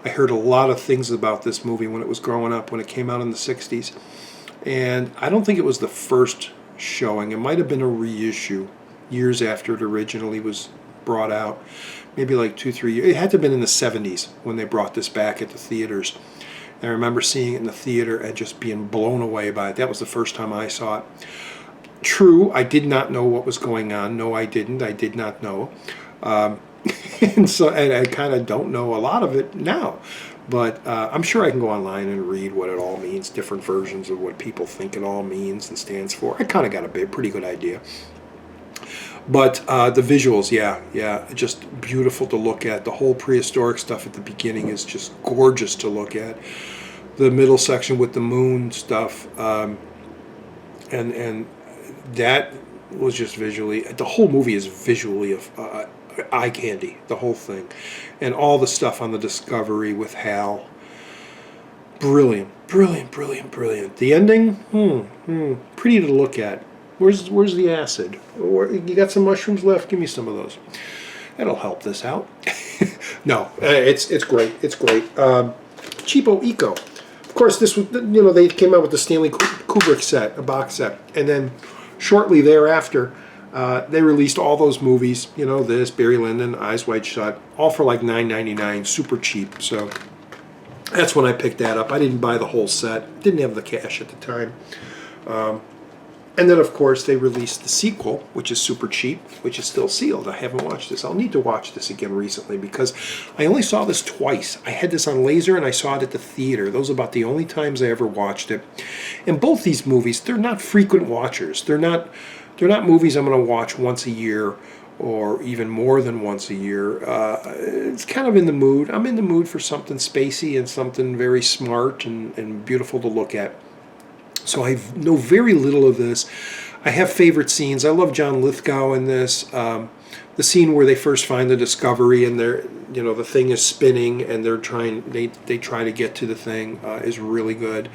I heard a lot of things about this movie when it was growing up, when it came out in the 60s. And I don't think it was the first showing. It might have been a reissue years after it originally was brought out. Maybe like 2-3 years. It had to have been in the 70s when they brought this back at the theaters. And I remember seeing it in the theater and just being blown away by it. That was the first time I saw it. True, I did not know what was going on. No, I didn't. I did not know. And I kind of don't know a lot of it now. But I'm sure I can go online and read what it all means, different versions of what people think it all means and stands for. I kind of got a pretty good idea. But the visuals, yeah, just beautiful to look at. The whole prehistoric stuff at the beginning is just gorgeous to look at. the middle section with the moon stuff, and that was just visually. The whole movie is visually eye candy. The whole thing, and all the stuff on the Discovery with Hal. Brilliant, brilliant, brilliant, brilliant. The ending, pretty to look at. Where's the acid? Or, you got some mushrooms left? Give me some of those. That'll help this out. No, it's great. It's great. Cheapo Eco. Of course, this was, they came out with the Stanley Kubrick set, a box set, and then shortly thereafter, they released all those movies. This, Barry Lyndon, Eyes Wide Shut, all for like $9.99, super cheap. So that's when I picked that up. I didn't buy the whole set. Didn't have the cash at the time. And then, of course, they released the sequel, which is super cheap, which is still sealed. I haven't watched this. I'll need to watch this again recently because I only saw this twice. I had this on laser and I saw it at the theater. Those are about the only times I ever watched it. And both these movies, they're not frequent watchers. They're not movies I'm going to watch once a year or even more than once a year. It's kind of in the mood. I'm in the mood for something spacey and something very smart and beautiful to look at. So I know very little of this. I have favorite scenes. I love John Lithgow in this. The scene where they first find the Discovery and they're, the thing is spinning and they try to get to the thing is really good.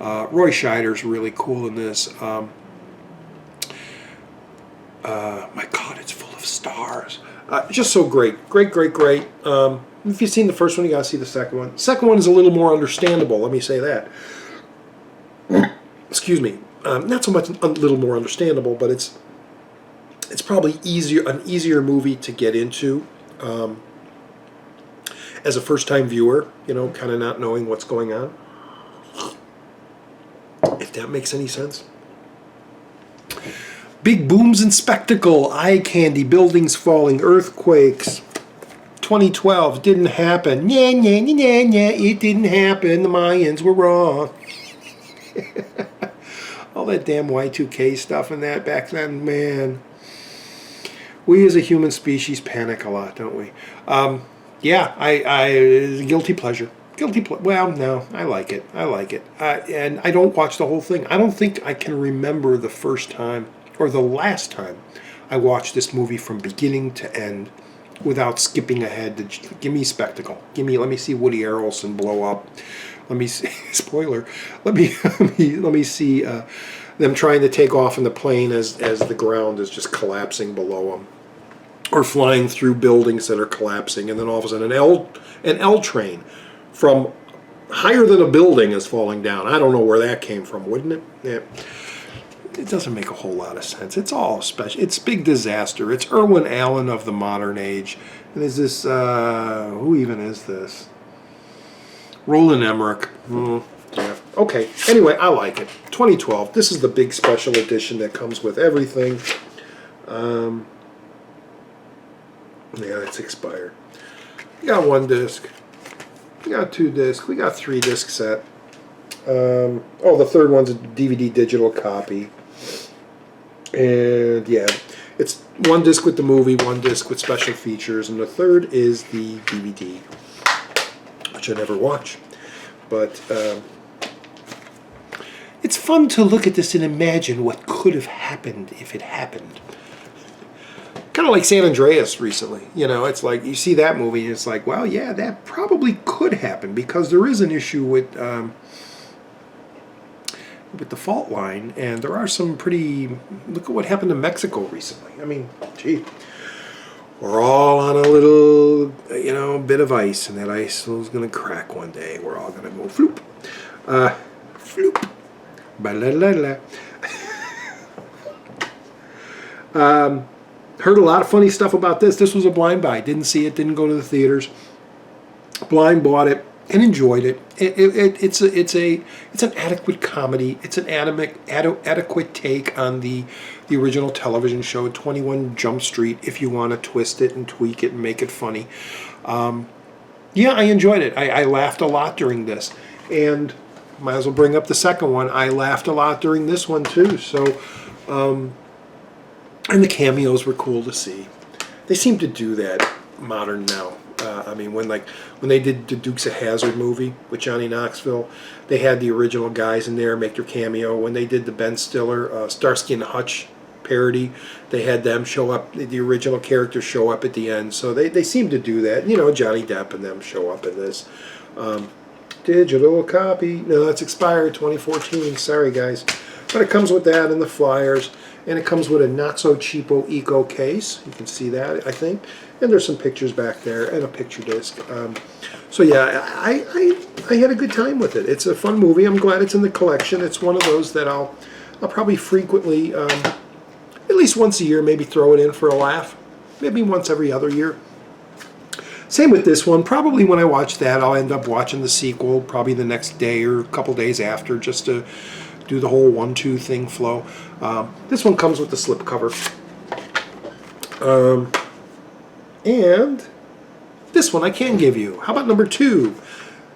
Roy Scheider's really cool in this. My God, it's full of stars. Just so great. Great. If you've seen the first one, you got to see the second one. The second one is a little more understandable, let me say that. Excuse me. Not so much a little more understandable, but it's probably an easier movie to get into as a first-time viewer, kind of not knowing what's going on. If that makes any sense. Big booms and spectacle, eye candy, buildings falling, earthquakes. 2012 didn't happen. Yeah, it didn't happen. The Mayans were wrong. All that damn Y2K stuff and that back then, man. We as a human species panic a lot, don't we? Yeah, it's a guilty pleasure. Well, no, I like it. And I don't watch the whole thing. I don't think I can remember the first time or the last time I watched this movie from beginning to end without skipping ahead to give me spectacle. Let me see Woody Harrelson blow up. Let me see, spoiler. Let me see them trying to take off in the plane as the ground is just collapsing below them, or flying through buildings that are collapsing, and then all of a sudden an L train from higher than a building is falling down. I don't know where that came from, wouldn't it? Yeah. It doesn't make a whole lot of sense. It's all special. It's big disaster. It's Irwin Allen of the modern age. And is this who even is this? Roland Emmerich. Yeah. Okay. Anyway, I like it. 2012. This is the big special edition that comes with everything. Yeah, it's expired. We got 1 disc. We got 2 discs. We got 3 disc set. The third one's a DVD digital copy. And yeah, it's 1 disc with the movie, 1 disc with special features, and the third is the DVD, which I never watch. But it's fun to look at this and imagine what could have happened if it happened. Kind of like San Andreas recently. It's like you see that movie and it's like, well, yeah, that probably could happen because there is an issue with the fault line, and there are some pretty. Look at what happened to Mexico recently. I mean, gee, we're all on a little, bit of ice, and that ice is going to crack one day. We're all going to go floop, floop, ba-la-la-la. Heard a lot of funny stuff about this. This was a blind buy. Didn't see it. Didn't go to the theaters. Blind bought it and enjoyed it. It's an adequate comedy. It's an adequate take on the original television show 21 Jump Street. If you want to twist it and tweak it and make it funny, yeah, I enjoyed it. I laughed a lot during this, and might as well bring up the second one. I laughed a lot during this one too. So, and the cameos were cool to see. They seem to do that modern now. I mean, when they did the Dukes of Hazzard movie with Johnny Knoxville, they had the original guys in there make their cameo. When they did the Ben Stiller Starsky and Hutch parody, they had them show up. The original characters show up at the end, so they seem to do that. You know, Johnny Depp and them show up in this. Digital copy. No, it's expired 2014. Sorry, guys. But it comes with that and the flyers, and it comes with a not-so-cheapo eco case. You can see that, I think. And there's some pictures back there and a picture disc. So yeah, I had a good time with it. It's a fun movie. I'm glad it's in the collection. It's one of those that I'll probably frequently, at least once a year, maybe throw it in for a laugh. Maybe once every other year. Same with this one. Probably when I watch that, I'll end up watching the sequel probably the next day or a couple days after, just to do the whole 1-2 thing flow. This one comes with the slipcover. And this one I can give you. How about number 2?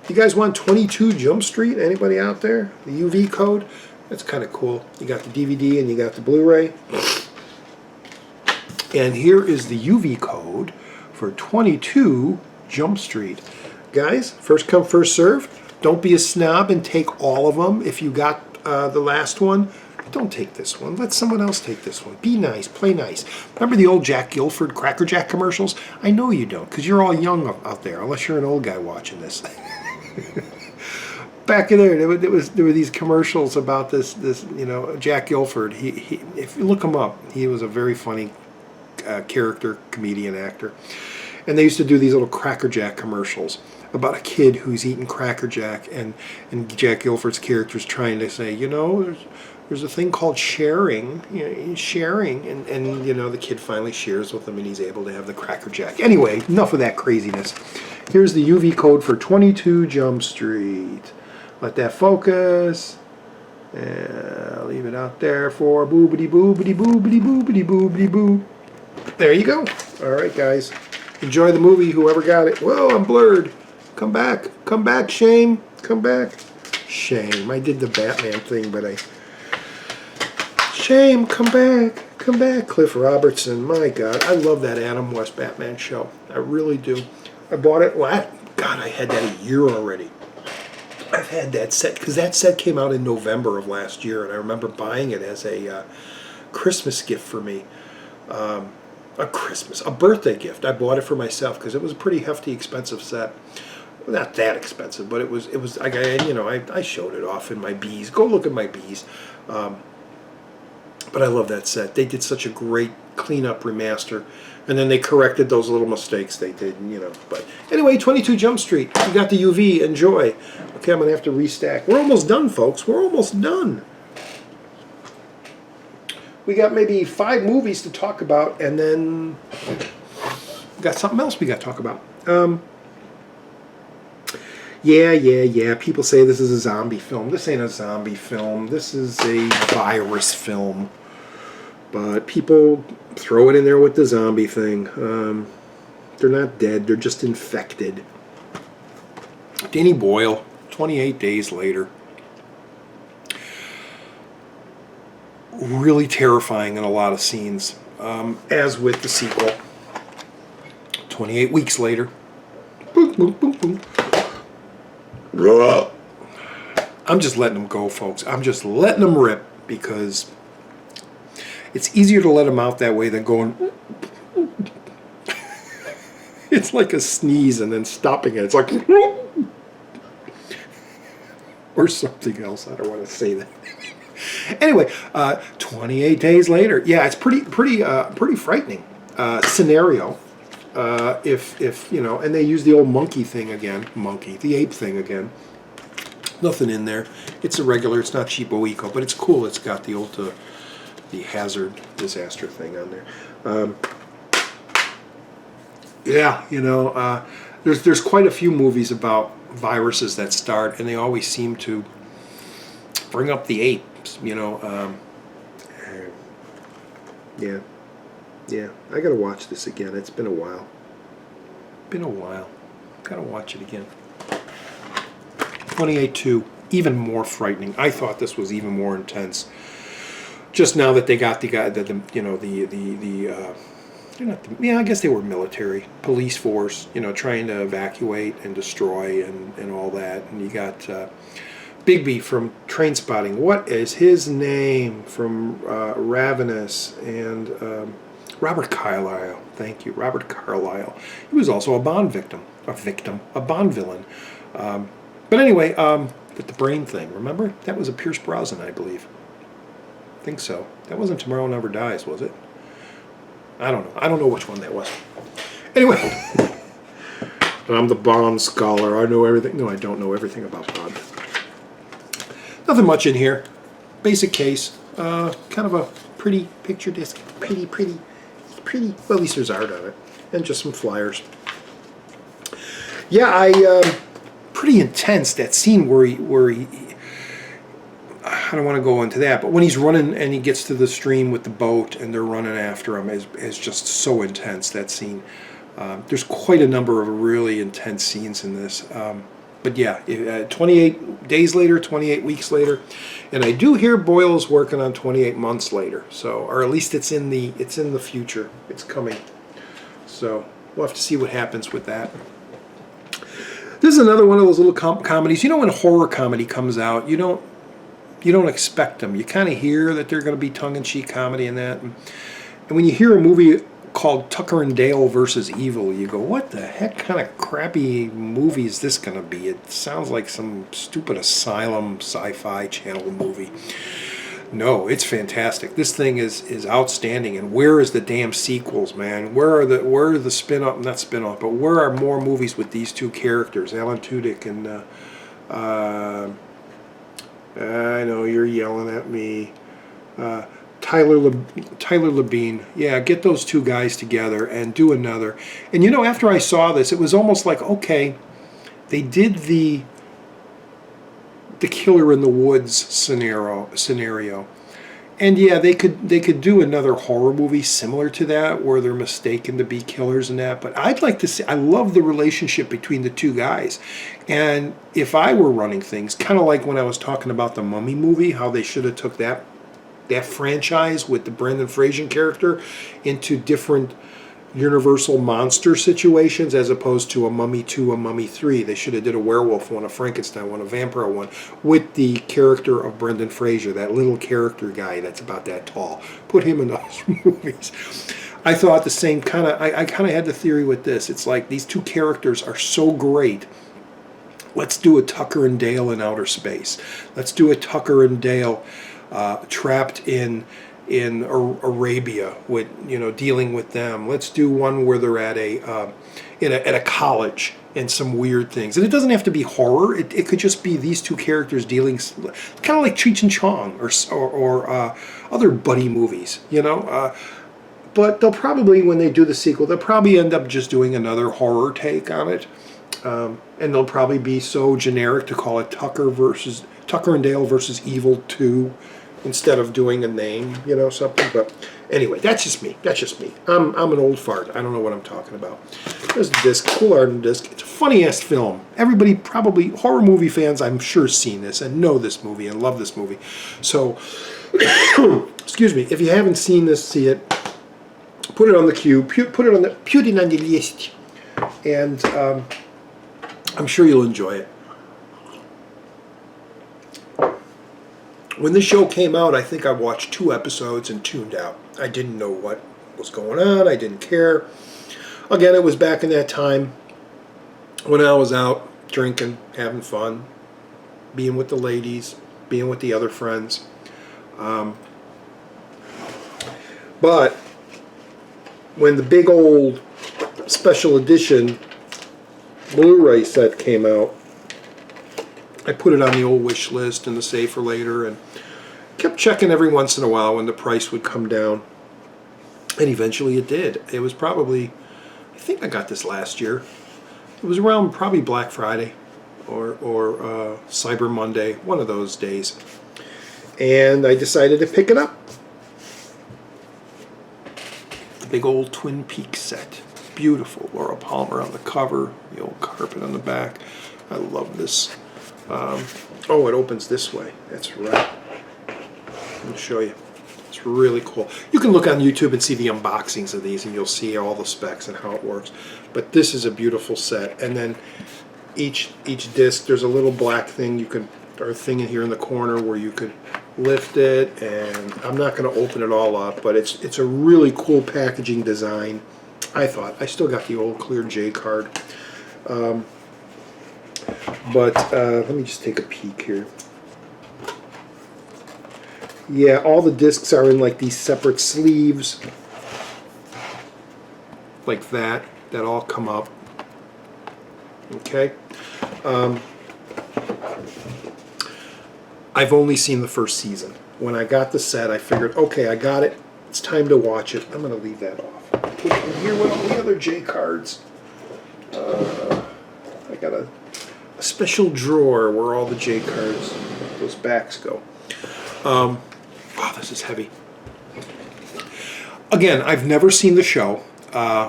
You guys want 22 Jump Street? Anybody out there? The UV code? That's kind of cool. You got the DVD and you got the Blu-ray. And here is the UV code for 22 Jump Street. Guys, first come, first serve. Don't be a snob and take all of them. If you got the last one, don't take this one. Let someone else take this one. Be nice. Play nice. Remember the old Jack Guilford Cracker Jack commercials? I know you don't, because you're all young out there, unless you're an old guy watching this. Back in there were these commercials about this you know, Jack Guilford. He if you look him up, he was a very funny character, comedian, actor. And they used to do these little Cracker Jack commercials about a kid who's eating Cracker Jack, and Jack Guilford's character's trying to say, you know, there's a thing called sharing, you know, sharing, and you know, the kid finally shares with him and he's able to have the Cracker Jack. Anyway, enough of that craziness. Here's the UV code for 22 Jump Street. Let that focus. I'll leave it out there for boobity boobity boobity boobity boobity boo. There you go. All right, guys. Enjoy the movie, whoever got it. Whoa, I'm blurred. Come back. Come back, Shame. Come back. Shame. I did the Batman thing, but Shame, come back. Come back, Cliff Robertson. My God, I love that Adam West Batman show. I really do. I bought it, God, I had that a year already. I've had that set, because that set came out in November of last year, and I remember buying it as a Christmas gift for me. A birthday gift. I bought it for myself because it was a pretty hefty, expensive set. Not that expensive, but it was. I showed it off in my bees. Go look at my bees. But I love that set. They did such a great cleanup remaster, and then they corrected those little mistakes they did. But anyway, 22 Jump Street. You got the UV. Enjoy. Okay, I'm gonna have to restack. We're almost done, folks. We're almost done. We got maybe 5 movies to talk about, and then we got something else we got to talk about. Yeah. People say this is a zombie film. This ain't a zombie film. This is a virus film. But people throw it in there with the zombie thing. They're not dead. They're just infected. Danny Boyle, 28 days later. Really terrifying in a lot of scenes, as with the sequel. 28 weeks later. Boom, boom, boom, boom. I'm just letting them go, folks. I'm just letting them rip, because it's easier to let them out that way than going... It's like a sneeze and then stopping it. It's like... Or something else. I don't want to say that. Anyway, 28 days later. Yeah, it's pretty frightening scenario. If and they use the old monkey thing again, the ape thing again. Nothing in there. It's a regular. It's not cheapo eco, but it's cool. It's got the old the hazard disaster thing on there. There's quite a few movies about viruses that start, and they always seem to bring up the ape. Yeah, I gotta watch this again. It's been a while. Gotta watch it again. 28-2, even more frightening. I thought this was even more intense. Just now that they got the guy, they're not, yeah, I guess they were military, police force, you know, trying to evacuate and destroy and all that. And you got Bigby from Trainspotting. What is his name from Ravenous? And Robert Carlyle. Thank you, Robert Carlyle. He was also a Bond victim, a Bond villain. But anyway, with the brain thing, remember? That was a Pierce Brosnan, I believe. I think so. That wasn't Tomorrow Never Dies, was it? I don't know. I don't know which one that was. Anyway, I'm the Bond scholar. I know everything. No, I don't know everything about Bond. Nothing much in here. Basic case. Kind of a pretty picture disc. Pretty. Well, at least there's art on it. And just some flyers. Yeah, pretty intense, that scene where he I don't want to go into that, but when he's running and he gets to the stream with the boat and they're running after him is just so intense, that scene. There's quite a number of really intense scenes in this. But yeah, 28 days later, 28 weeks later, and I do hear Boyle's working on 28 months later. So, or at least it's in the future. It's coming. So we'll have to see what happens with that. This is another one of those little comedies. You know, when a horror comedy comes out, you don't expect them. You kind of hear that they're going to be tongue-in-cheek comedy and that. And when you hear a movie called Tucker and Dale versus Evil, you go, what the heck kind of crappy movie is this going to be? It sounds like some stupid Asylum sci-fi channel movie. No, it's fantastic. This thing is outstanding. And where is the damn sequels, man? Where are the spin-off, not spin-off, but where are more movies with these two characters, Alan Tudyk and I know you're yelling at me. Tyler Labine. Yeah, get those two guys together and do another. And you know, after I saw this, it was almost like, okay, they did the Killer in the Woods scenario. And yeah, they could do another horror movie similar to that where they're mistaken to be killers and that. But I'd like to see, I love the relationship between the two guys. And if I were running things, kind of like when I was talking about the Mummy movie, how they should have took that franchise with the Brendan Fraser character into different Universal monster situations as opposed to a Mummy 2, a Mummy 3. They should have did a werewolf one, a Frankenstein one, a vampire one with the character of Brendan Fraser, that little character guy that's about that tall. Put him in those movies. I thought the same kind of, I kind of had the theory with this. It's like these two characters are so great. Let's do a Tucker and Dale in outer space. Let's do a Tucker and Dale trapped in Arabia, with dealing with them. Let's do one where they're at a college and some weird things. And it doesn't have to be horror. It could just be these two characters dealing, kind of like Cheech and Chong or other buddy movies, But they'll probably, when they do the sequel, they'll probably end up just doing another horror take on it. And they'll probably be so generic to call it Tucker and Dale versus Evil 2. Instead of doing a name, something. But anyway, that's just me. I'm an old fart. I don't know what I'm talking about. There's a disc, cool art and disc. It's a funny-ass film. Everybody probably, horror movie fans, I'm sure, seen this and know this movie and love this movie. So, excuse me, if you haven't seen this, see it. Put it on the queue. Put it on the list. And I'm sure you'll enjoy it. When the show came out, I think I watched 2 episodes and tuned out. I didn't know what was going on. I didn't care. Again, it was back in that time when I was out drinking, having fun, being with the ladies, being with the other friends. But when the big old special edition Blu-ray set came out, I put it on the old wish list and the save for later, and kept checking every once in a while when the price would come down. And eventually it did. It was probably, I think I got this last year. It was around probably Black Friday or Cyber Monday, one of those days. And I decided to pick it up. The big old Twin Peaks set. Beautiful. Laura Palmer on the cover, the old carpet on the back. I love this. Oh, it opens this way. That's right. I'll show you. It's really cool. You can look on YouTube and see the unboxings of these, and you'll see all the specs and how it works. But this is a beautiful set. And then each disc, there's a little black thing you can, or thing in here in the corner where you could lift it. And I'm not going to open it all up, but it's a really cool packaging design. I thought. I still got the old clear J card. Let me just take a peek here. Yeah, all the discs are in like these separate sleeves, like that all come up. Okay. I've only seen the first season. When I got the set, I figured, okay, I got it. It's time to watch it. I'm going to leave that off. Put it in here with all the other J cards. I got a special drawer where all the J cards, those backs go. Wow, this is heavy. Again, I've never seen the show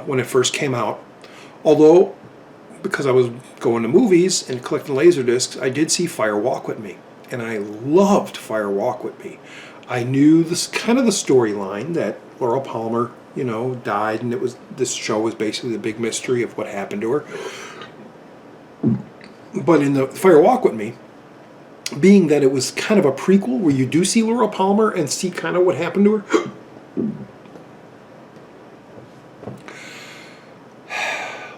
when it first came out. Although, because I was going to movies and collecting Laserdiscs, I did see Fire Walk With Me. And I loved Fire Walk With Me. I knew this kind of the storyline that Laurel Palmer, you know, died, and this show was basically the big mystery of what happened to her. But in the Fire Walk With Me, being that it was kind of a prequel where you do see Laurel Palmer and see kind of what happened to her.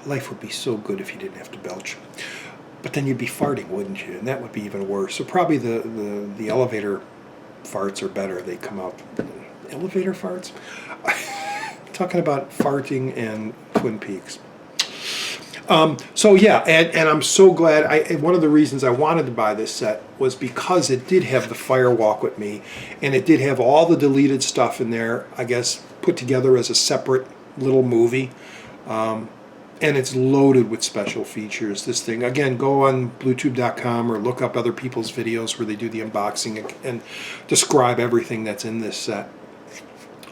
Life would be so good if you didn't have to belch. But then you'd be farting, wouldn't you? And that would be even worse. So probably the elevator farts are better. They come out. Elevator farts? Talking about farting and Twin Peaks. So yeah, and I'm so glad. One of the reasons I wanted to buy this set was because it did have the Fire Walk With Me, and it did have all the deleted stuff in there, I guess, put together as a separate little movie. And it's loaded with special features. This thing, again, go on bluetooth.com or look up other people's videos where they do the unboxing and describe everything that's in this set.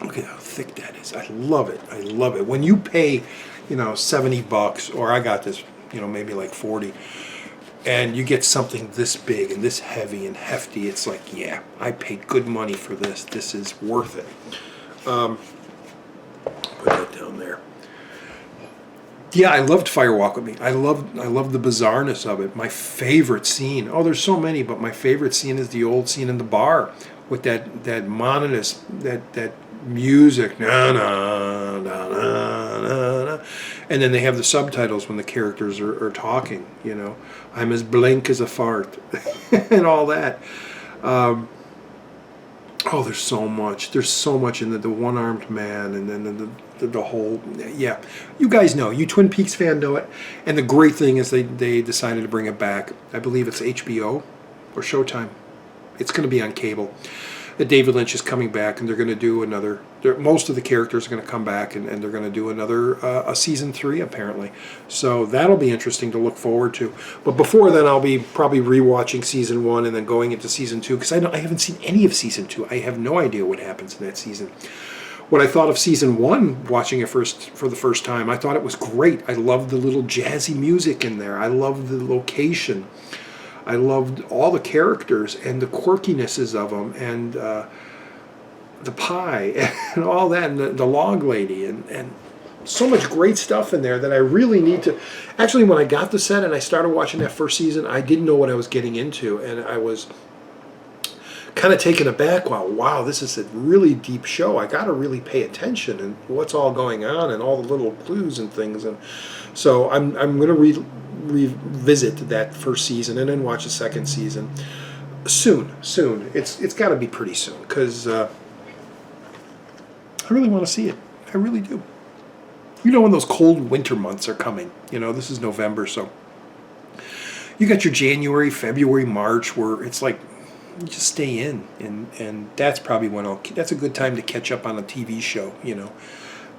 Look at how thick that is. I love it. I love it. When you pay, you know, $70, or I got this, you know, maybe like 40, and you get something this big and this heavy and hefty, it's like, yeah, I paid good money for this. This is worth it. Put that down there. Yeah, I loved Fire Walk With Me. I loved the bizarreness of it. My favorite scene, oh, there's so many, but my favorite scene is the old scene in the bar with that monotonous, that music, na na na na na, and then they have the subtitles when the characters are talking. You know, I'm as blank as a fart, and all that. Oh, there's so much. There's so much in the one-armed man, and then the whole, yeah. You guys know. You Twin Peaks fan know it. And the great thing is they decided to bring it back. I believe it's HBO or Showtime. It's going to be on cable. That David Lynch is coming back, and they're going to do another. Most of the characters are going to come back, and they're going to do another a season 3 apparently. So that'll be interesting to look forward to. But before then, I'll be probably rewatching season 1 and then going into season 2 because I haven't seen any of season 2. I have no idea what happens in that season. What I thought of season 1, watching it for the first time, I thought it was great. I loved the little jazzy music in there. I loved the location. I loved all the characters and the quirkinesses of them, and the pie and all that, and the log lady, and so much great stuff in there that I really need to. Actually, when I got the set and I started watching that first season, I didn't know what I was getting into, and I was kind of taken aback. Wow, this is a really deep show. I got to really pay attention and what's all going on and all the little clues and things. And so I'm going to revisit that first season and then watch the second season soon. It's got to be pretty soon because I really want to see it. I really do. You know when those cold winter months are coming. You know, this is November, so you got your January, February, March where it's like you just stay in, and that's probably when that's a good time to catch up on a TV show. You know,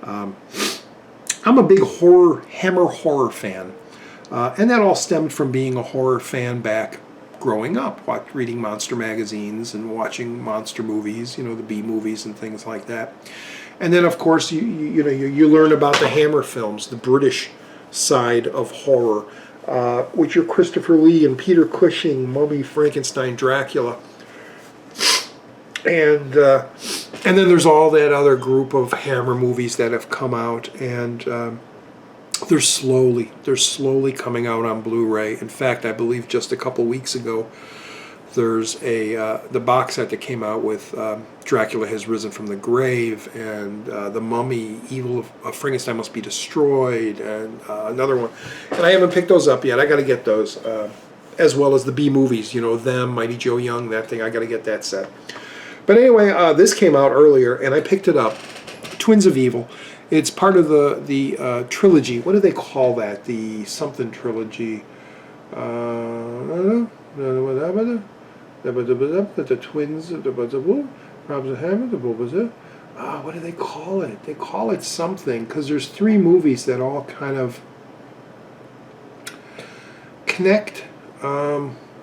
I'm a big Hammer horror fan. And that all stemmed from being a horror fan back growing up, reading monster magazines and watching monster movies, you know, the B movies and things like that. And then, of course, you learn about the Hammer films, the British side of horror, with your Christopher Lee and Peter Cushing, Mummy, Frankenstein, Dracula. And then there's all that other group of Hammer movies that have come out, and they're slowly coming out on Blu-ray. In fact, I believe just a couple weeks ago, there's the box set that came out with Dracula Has Risen from the Grave, and The Mummy, Evil of Frankenstein Must Be Destroyed, and another one. And I haven't picked those up yet. I got to get those, as well as the B movies. You know, Them, Mighty Joe Young, that thing. I got to get that set. But anyway, this came out earlier, and I picked it up. Twins of Evil. It's part of the trilogy. What do they call that? The something trilogy. The twins. What do they call it? They call it something, because there's 3 movies that all kind of connect.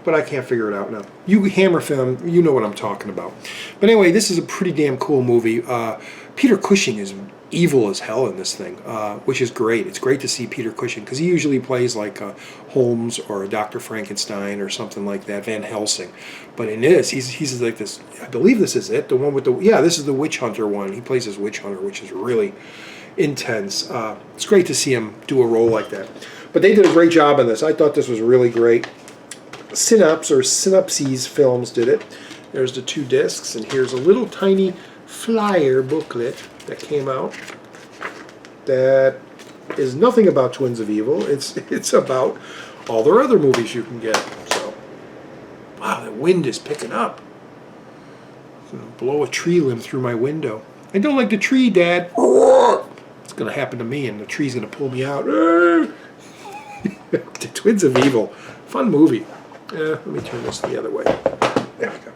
But I can't figure it out now. You Hammer film, you know what I'm talking about. But anyway, this is a pretty damn cool movie. Peter Cushing is evil as hell in this thing, which is great. It's great to see Peter Cushing, because he usually plays like Holmes or a Dr. Frankenstein or something like that, Van Helsing. But in this, he's like this, I believe this is it, the one with the, yeah, this is the witch hunter one. He plays as witch hunter, which is really intense. It's great to see him do a role like that. But they did a great job in this. I thought this was really great. Synopses Films did it. There's the 2 discs, and here's a little tiny flyer booklet that came out that is nothing about Twins of Evil. It's about all their other movies you can get. So, wow, the wind is picking up. It's gonna blow a tree limb through my window. I don't like the tree, Dad. It's gonna happen to me, and the tree's gonna pull me out. The Twins of Evil, fun movie. Let me turn this the other way. There we go.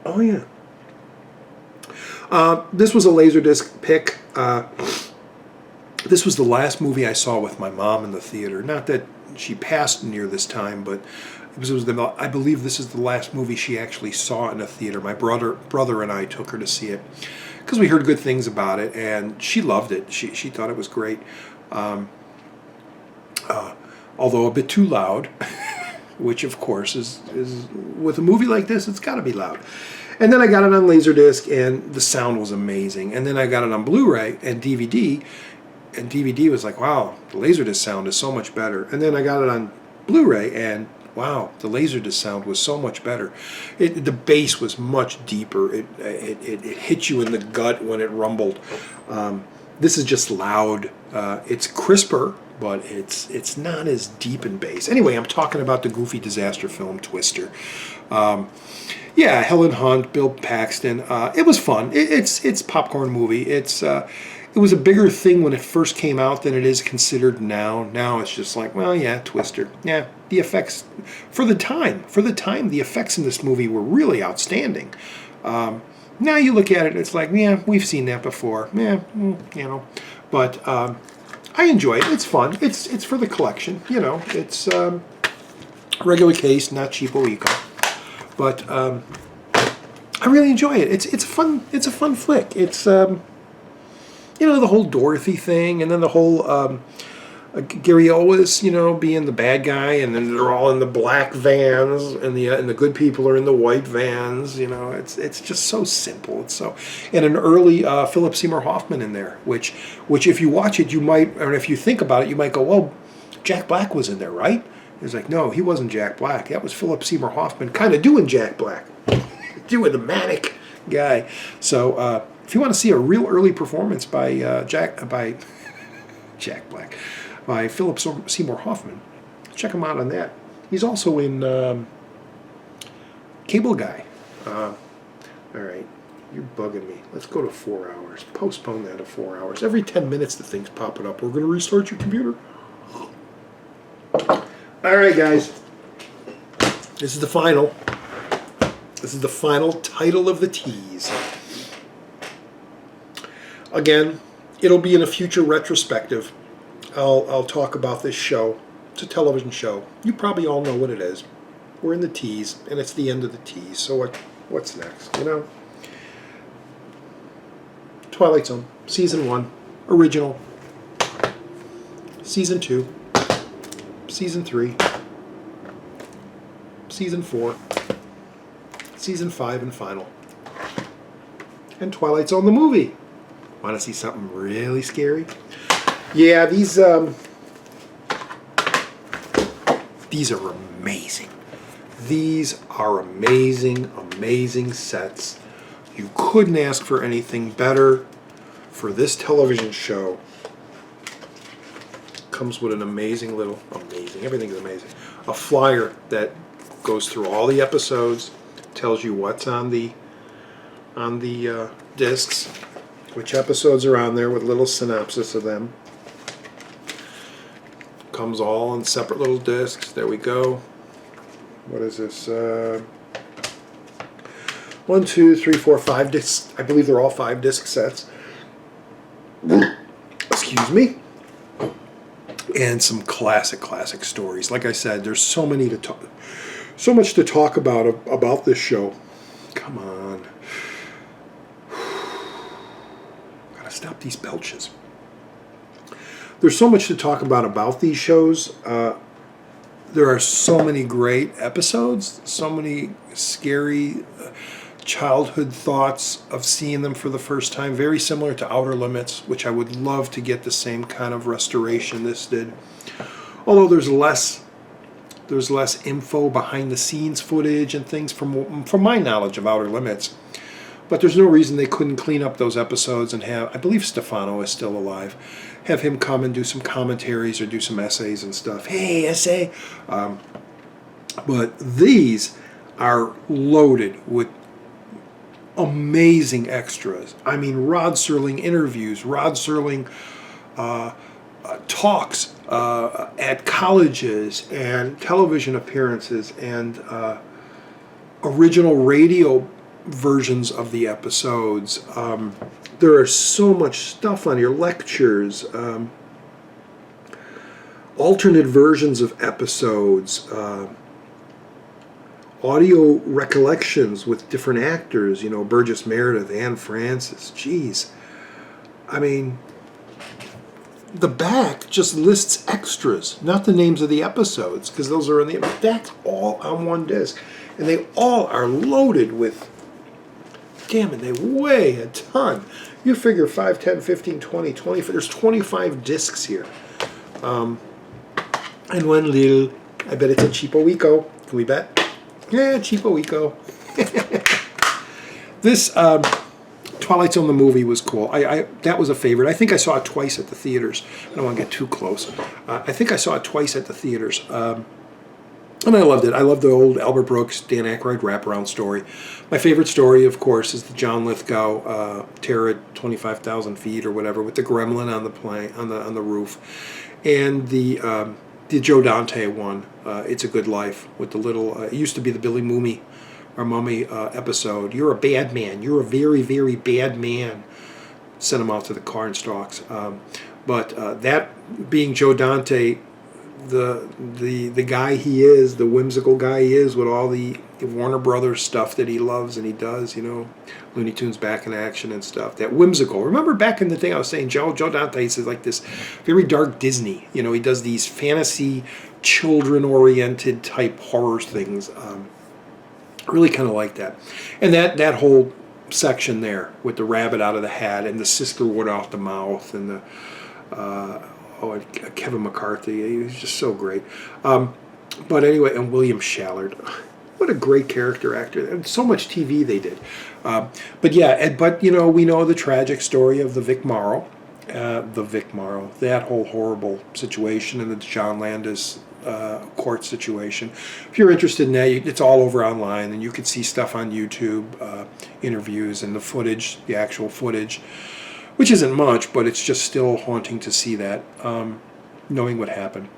Oh, yeah. This was a Laserdisc pick. This was the last movie I saw with my mom in the theater. Not that she passed near this time, but I believe this is the last movie she actually saw in a theater. My brother and I took her to see it because we heard good things about it, and she loved it. She thought it was great. Although a bit too loud, which of course is with a movie like this, it's got to be loud. And then I got it on Laserdisc, and the sound was amazing. And then I got it on Blu-ray and DVD, and DVD was like, wow, the Laserdisc sound is so much better. And then I got it on Blu-ray, and wow, the Laserdisc sound was so much better. The bass was much deeper. It hit you in the gut when it rumbled. This is just loud. It's crisper, but it's not as deep in bass. Anyway, I'm talking about the goofy disaster film Twister. Yeah, Helen Hunt, Bill Paxton. It was fun. It's popcorn movie. It was a bigger thing when it first came out than it is considered now. Now it's just like, well, yeah, Twister. Yeah, the effects for the time, the effects in this movie were really outstanding. Now you look at it, it's like, yeah, we've seen that before. Yeah, you know, but I enjoy it. It's fun. It's for the collection. You know, it's regular case, not cheapo eco. But I really enjoy it. It's a fun flick. It's you know, the whole Dorothy thing, and then the whole Gary Olis, you know, being the bad guy, and then they're all in the black vans, and the good people are in the white vans. You know, it's just so simple. It's so, and an early Philip Seymour Hoffman in there, which if you watch it, you might, or if you think about it, you might go, well, Jack Black was in there, right? It's like, no, he wasn't Jack Black. That was Philip Seymour Hoffman, kind of doing Jack Black, doing the manic guy. So if you want to see a real early performance by Jack Black, by Philip Seymour Hoffman, check him out on that. He's also in Cable Guy. All right, you're bugging me. Let's go to 4 hours. Postpone that to 4 hours. Every 10 minutes the thing's popping up. We're going to restart your computer. All right, guys. This is the final. This is the final title of the tease. Again, it'll be in a future retrospective. I'll talk about this show. It's a television show. You probably all know what it is. We're in the tease, and it's the end of the tease. So what's next? You know, Twilight Zone, Season 1, original. Season 2, Season 3, season 4, season 5 and final. And Twilight Zone the movie. Want to see something really scary? Yeah, these are amazing. These are amazing, amazing sets. You couldn't ask for anything better for this television show. Comes with an amazing, everything's amazing. A flyer that goes through all the episodes, tells you what's on the discs, which episodes are on there with a little synopsis of them. Comes all in separate little discs. There we go. What is this? 1, 2, 3, 4, 5 discs. I believe they're all 5 disc sets. Excuse me. And some classic stories. Like I said, there's so much to talk about this show. Come on. Gotta stop these belches. There's so much to talk about these shows. There are so many great episodes, so many scary childhood thoughts of seeing them for the first time. Very similar to Outer Limits, which I would love to get the same kind of restoration this did. Although there's less info, behind the scenes footage and things from my knowledge of Outer Limits. But there's no reason they couldn't clean up those episodes and have, I believe Stefano is still alive, have him come and do some commentaries or do some essays and stuff. Hey, essay! But these are loaded with amazing extras. I mean, Rod Serling interviews, Rod Serling talks at colleges and television appearances and original radio versions of the episodes. There is so much stuff on here. Lectures, alternate versions of episodes, audio recollections with different actors, you know, Burgess Meredith, Anne Francis. Jeez. I mean, the back just lists extras, not the names of the episodes, because those are in the... That's all on one disc. And they all are loaded with... Damn it, they weigh a ton. You figure 5, 10, 15, 20, 25... There's 25 discs here. And one little... I bet it's a Cheapo Eco. Can we bet? Yeah, Cheapo Eco. This Twilight Zone the movie was cool. That was a favorite. I think I saw it twice at the theaters. I don't want to get too close. I think I saw it twice at the theaters. And I loved it. I loved the old Albert Brooks, Dan Aykroyd wraparound story. My favorite story, of course, is the John Lithgow terror at 25,000 feet or whatever with the gremlin on the plane on the roof, and the Joe Dante one. It's a Good Life with the little. It used to be the Billy Mummy episode. You're a bad man. You're a very, very bad man. Sent him out to the corn stalks. But that being Joe Dante, the guy he is, the whimsical guy he is, with all the Warner Brothers stuff that he loves and he does, you know, Looney Tunes back in action and stuff. That whimsical. Remember back in the day I was saying Joe Dante is like this very dark Disney. You know, he does these fantasy, children-oriented type horror things. Really kind of like that. And that whole section there with the rabbit out of the hat and the sisterwood off the mouth and the Kevin McCarthy, he was just so great. But anyway, and William Shallard, what a great character actor, and so much TV they did. But yeah, but you know, we know the tragic story of the Vic Morrow, that whole horrible situation, and the John Landis court situation. If you're interested in that, it's all over online, and you can see stuff on YouTube, interviews and the footage, the actual footage, which isn't much, but it's just still haunting to see that, knowing what happened.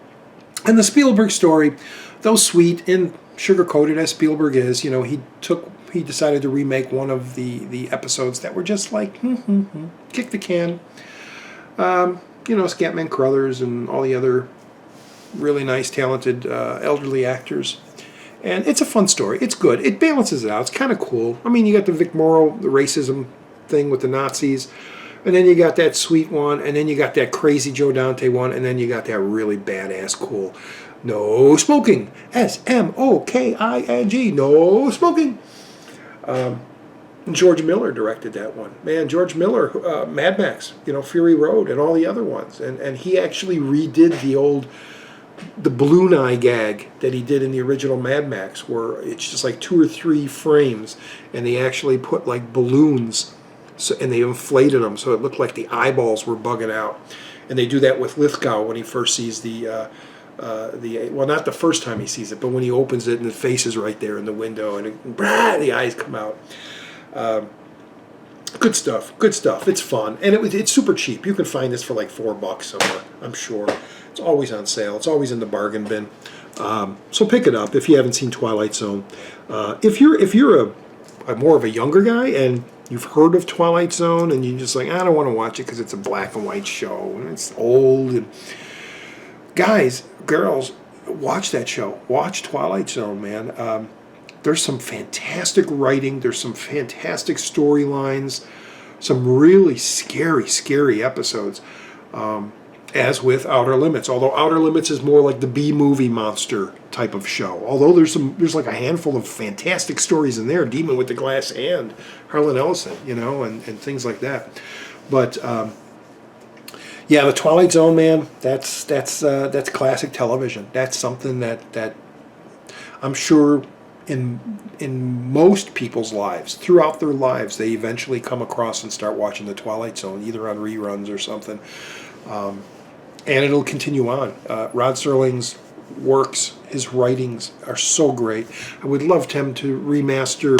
And the Spielberg story, though sweet and sugar-coated as Spielberg is, you know, he decided to remake one of the episodes that were just like, kick the can. You know, Scatman Crothers and all the other really nice, talented elderly actors. And it's a fun story. It's good. It balances it out. It's kind of cool. I mean, you got the Vic Morrow, the racism thing with the Nazis, and then you got that sweet one, and then you got that crazy Joe Dante one, and then you got that really badass cool No smoking. SMOKING. No smoking. George Miller directed that one. Man, George Miller, Mad Max, Fury Road, and all the other ones. And he actually redid the balloon eye gag that he did in the original Mad Max, where it's just like 2 or 3 frames, and they actually put like balloons, and they inflated them so it looked like the eyeballs were bugging out. And they do that with Lithgow when he first sees well, not the first time he sees it, but when he opens it and the face is right there in the window, and the eyes come out. Good stuff. It's fun, and it's super cheap. You can find this for like $4 somewhere, I'm sure. It's always on sale. It's always in the bargain bin. So pick it up if you haven't seen Twilight Zone. If you're a more of a younger guy and you've heard of Twilight Zone and you're just like, I don't want to watch it because it's a black and white show and it's old. And guys, girls, watch that show. Watch Twilight Zone, man. There's some fantastic writing. There's some fantastic storylines. Some really scary episodes. As with Outer Limits, although Outer Limits is more like the B-movie monster type of show. Although there's like a handful of fantastic stories in there, Demon with the Glass Hand, Harlan Ellison, and things like that. But yeah, the Twilight Zone, man, that's classic television. That's something that I'm sure in most people's lives, throughout their lives, they eventually come across and start watching the Twilight Zone, either on reruns or something. And it'll continue on. Rod Serling's works, his writings are so great. I would love him to remaster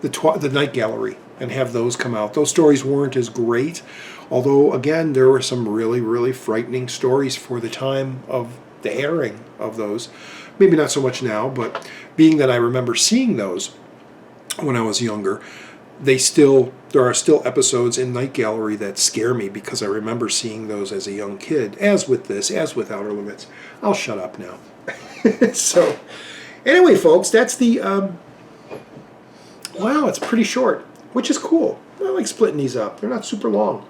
the Night Gallery and have those come out. Those stories weren't as great, although, again, there were some really frightening stories for the time of the airing of those. Maybe not so much now, but being that I remember seeing those when I was younger, there are still episodes in Night Gallery that scare me because I remember seeing those as a young kid, as with Outer Limits. I'll shut up now. So, anyway, folks, that's the, wow, it's pretty short, which is cool. I like splitting these up. They're not super long.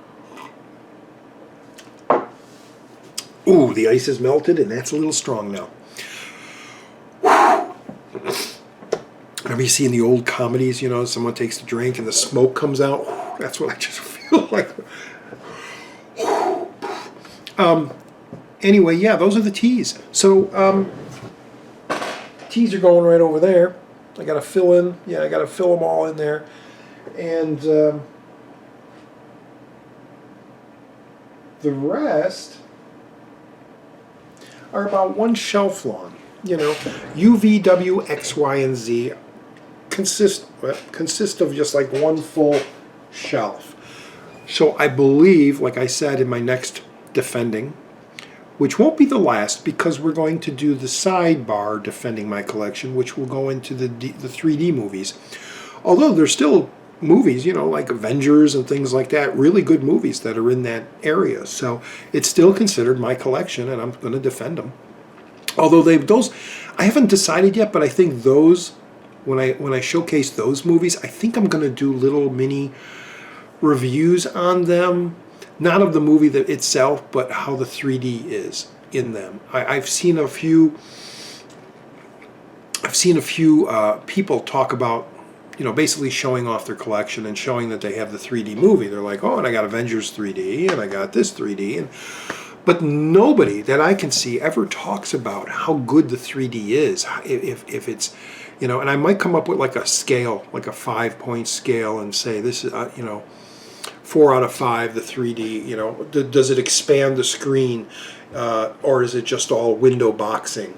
Ooh, the ice is melted, and that's a little strong now. Remember you see in the old comedies, someone takes a drink and the smoke comes out? That's what I just feel like. Anyway, yeah, those are the teas. So, teas are going right over there. I got to fill in. Yeah, I got to fill them all in there. And the rest are about 1 shelf long. U, V, W, X, Y, and Z consist of just like 1 full shelf. So I believe, like I said in my next defending, which won't be the last because we're going to do the sidebar defending my collection, which will go into the 3D movies. Although there's still movies, like Avengers and things like that, really good movies that are in that area. So it's still considered my collection, and I'm going to defend them. Although I haven't decided yet, but I think those, when I showcase those movies, I think I'm going to do little mini reviews on them, not of the movie itself, but how the 3D is in them. I've seen a few people talk about, basically showing off their collection and showing that they have the 3D movie. They're like, oh, and I got Avengers 3D, and I got this 3D, but nobody that I can see ever talks about how good the 3D is. If it's, and I might come up with like a scale, like a 5-point scale, and say this is, 4 out of 5, the 3D, does it expand the screen, or is it just all window boxing?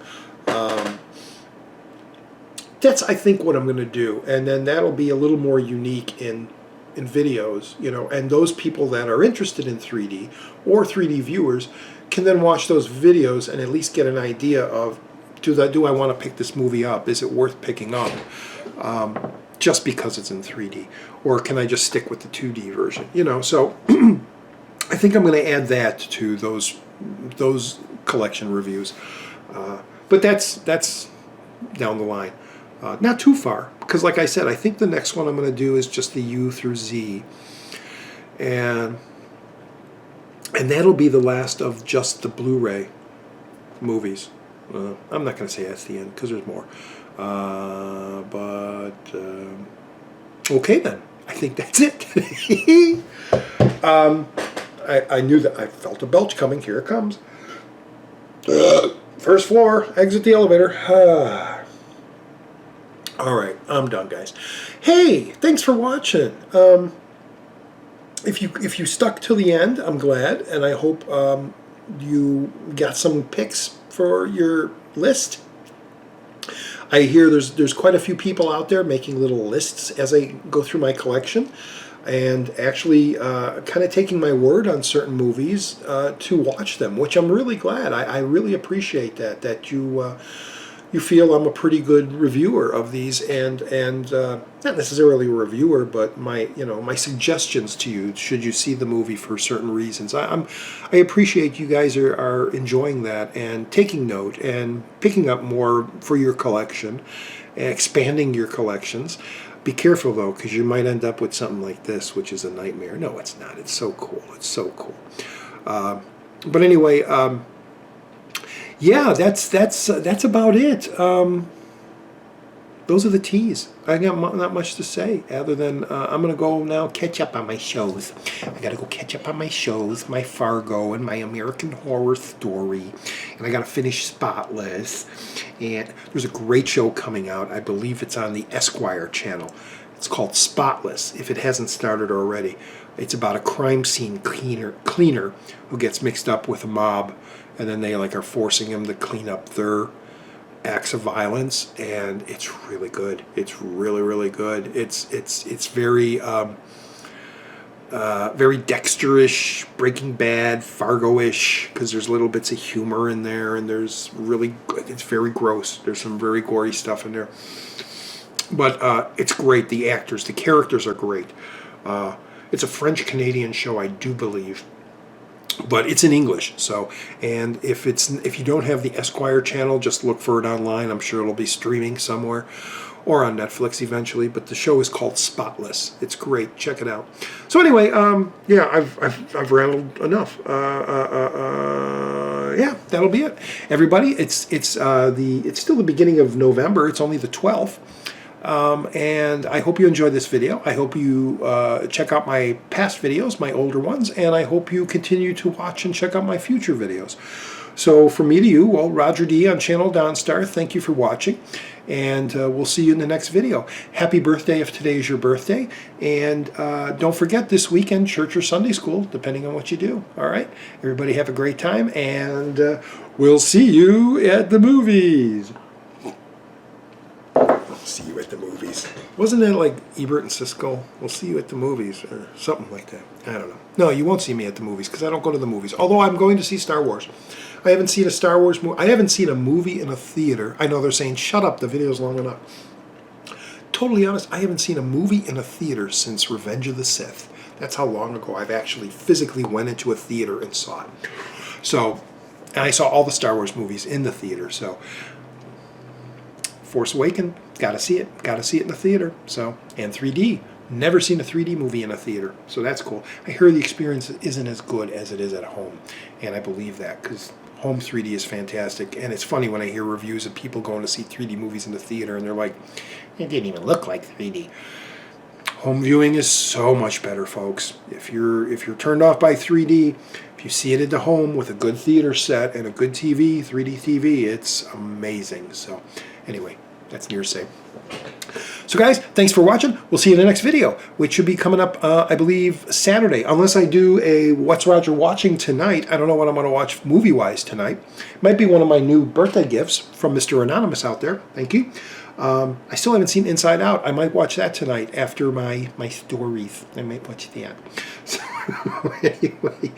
That's, I think, what I'm going to do. And then that'll be a little more unique in videos, and those people that are interested in 3D or 3D viewers can then watch those videos and at least get an idea of, do I want to pick this movie up? Is it worth picking up just because it's in 3D? Or can I just stick with the 2D version? So I think I'm going to add that to those collection reviews. But that's down the line. Not too far, because like I said, I think the next one I'm going to do is just the U through Z. And that'll be the last of just the Blu-ray movies. I'm not going to say that's the end because there's more. Okay then. I think that's it. I knew that. I felt a belch coming. Here it comes. First floor. Exit the elevator. All right. I'm done, guys. Hey, thanks for watching. If you stuck till the end, I'm glad, and I hope you got some picks for your list. I hear there's quite a few people out there making little lists as I go through my collection, and actually kind of taking my word on certain movies to watch them, which I'm really glad. I really appreciate that you feel I'm a pretty good reviewer of these, and not necessarily a reviewer, but my suggestions to you should you see the movie for certain reasons. I appreciate you guys are enjoying that and taking note and picking up more for your collection, expanding your collections. Be careful though, because you might end up with something like this, which is a nightmare. No, it's not. It's so cool. It's so cool. But anyway. Yeah, that's about it. Those are the teas. I got not much to say other than I'm gonna go now catch up on my shows. I gotta go catch up on my shows, my Fargo and my American Horror Story, and I gotta finish Spotless. And there's a great show coming out. I believe it's on the Esquire channel. It's called Spotless. If it hasn't started already, it's about a crime scene cleaner who gets mixed up with a mob. And then they are forcing him to clean up their acts of violence, and it's really good. It's really, really good. It's very very Dexter-ish, Breaking Bad, Fargo-ish, because there's little bits of humor in there, and there's really good. It's very gross. There's some very gory stuff in there, but it's great. The actors, the characters are great. It's a French-Canadian show, I do believe. But it's in English, so, and if you don't have the Esquire channel, just look for it online. I'm sure it'll be streaming somewhere, or on Netflix eventually. But the show is called Spotless. It's great. Check it out. So anyway, yeah, I've rambled enough. Yeah, that'll be it, everybody. It's still the beginning of November. It's only the 12th. And I hope you enjoyed this video. I hope you check out my past videos, my older ones, and I hope you continue to watch and check out my future videos. So from me to you, well, Roger D on channel Donstar, thank you for watching, and we'll see you in the next video. Happy birthday if today is your birthday, and don't forget this weekend, church or Sunday school, depending on what you do. All right? Everybody have a great time, and we'll see you at the movies. See you at the movies. Wasn't that like Ebert and Siskel? We'll see you at the movies, or something like that. I don't know. No, you won't see me at the movies because I don't go to the movies. Although I'm going to see Star Wars. I haven't seen a Star Wars movie. I haven't seen a movie in a theater. I know they're saying, shut up, the video's long enough. Totally honest, I haven't seen a movie in a theater since Revenge of the Sith. That's how long ago I've actually physically went into a theater and saw it. So, and I saw all the Star Wars movies in the theater, so Force Awakens, gotta see it in the theater. So, and 3D, never seen a 3D movie in a theater, so that's cool. I hear the experience isn't as good as it is at home, and I believe that because home 3D is fantastic. And it's funny when I hear reviews of people going to see 3D movies in the theater, and they're like, it didn't even look like 3D. Home viewing is so much better, folks. If you're turned off by 3D, if you see it at the home with a good theater set and a good TV, 3D TV, it's amazing. So anyway, that's hearsay. So guys, thanks for watching. We'll see you in the next video, which should be coming up, I believe, Saturday. Unless I do a What's Roger Watching tonight. I don't know what I'm going to watch movie-wise tonight. Might be one of my new birthday gifts from Mr. Anonymous out there. Thank you. I still haven't seen Inside Out. I might watch that tonight after my stories. I might watch that. So anyway,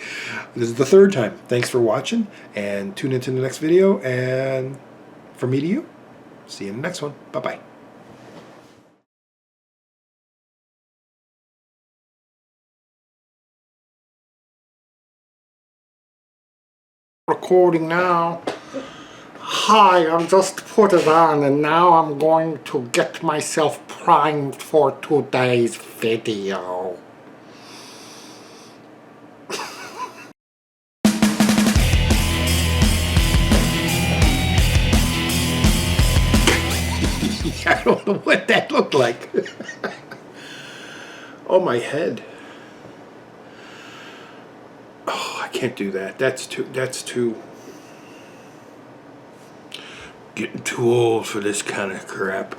this is the third time. Thanks for watching, and tune into the next video. And from me to you, see you in the next one. Bye-bye. Recording now. Hi, I'm just put it on, and now I'm going to get myself primed for today's video. what that looked like. Oh, my head. Oh, I can't do that. That's too getting too old for this kind of crap.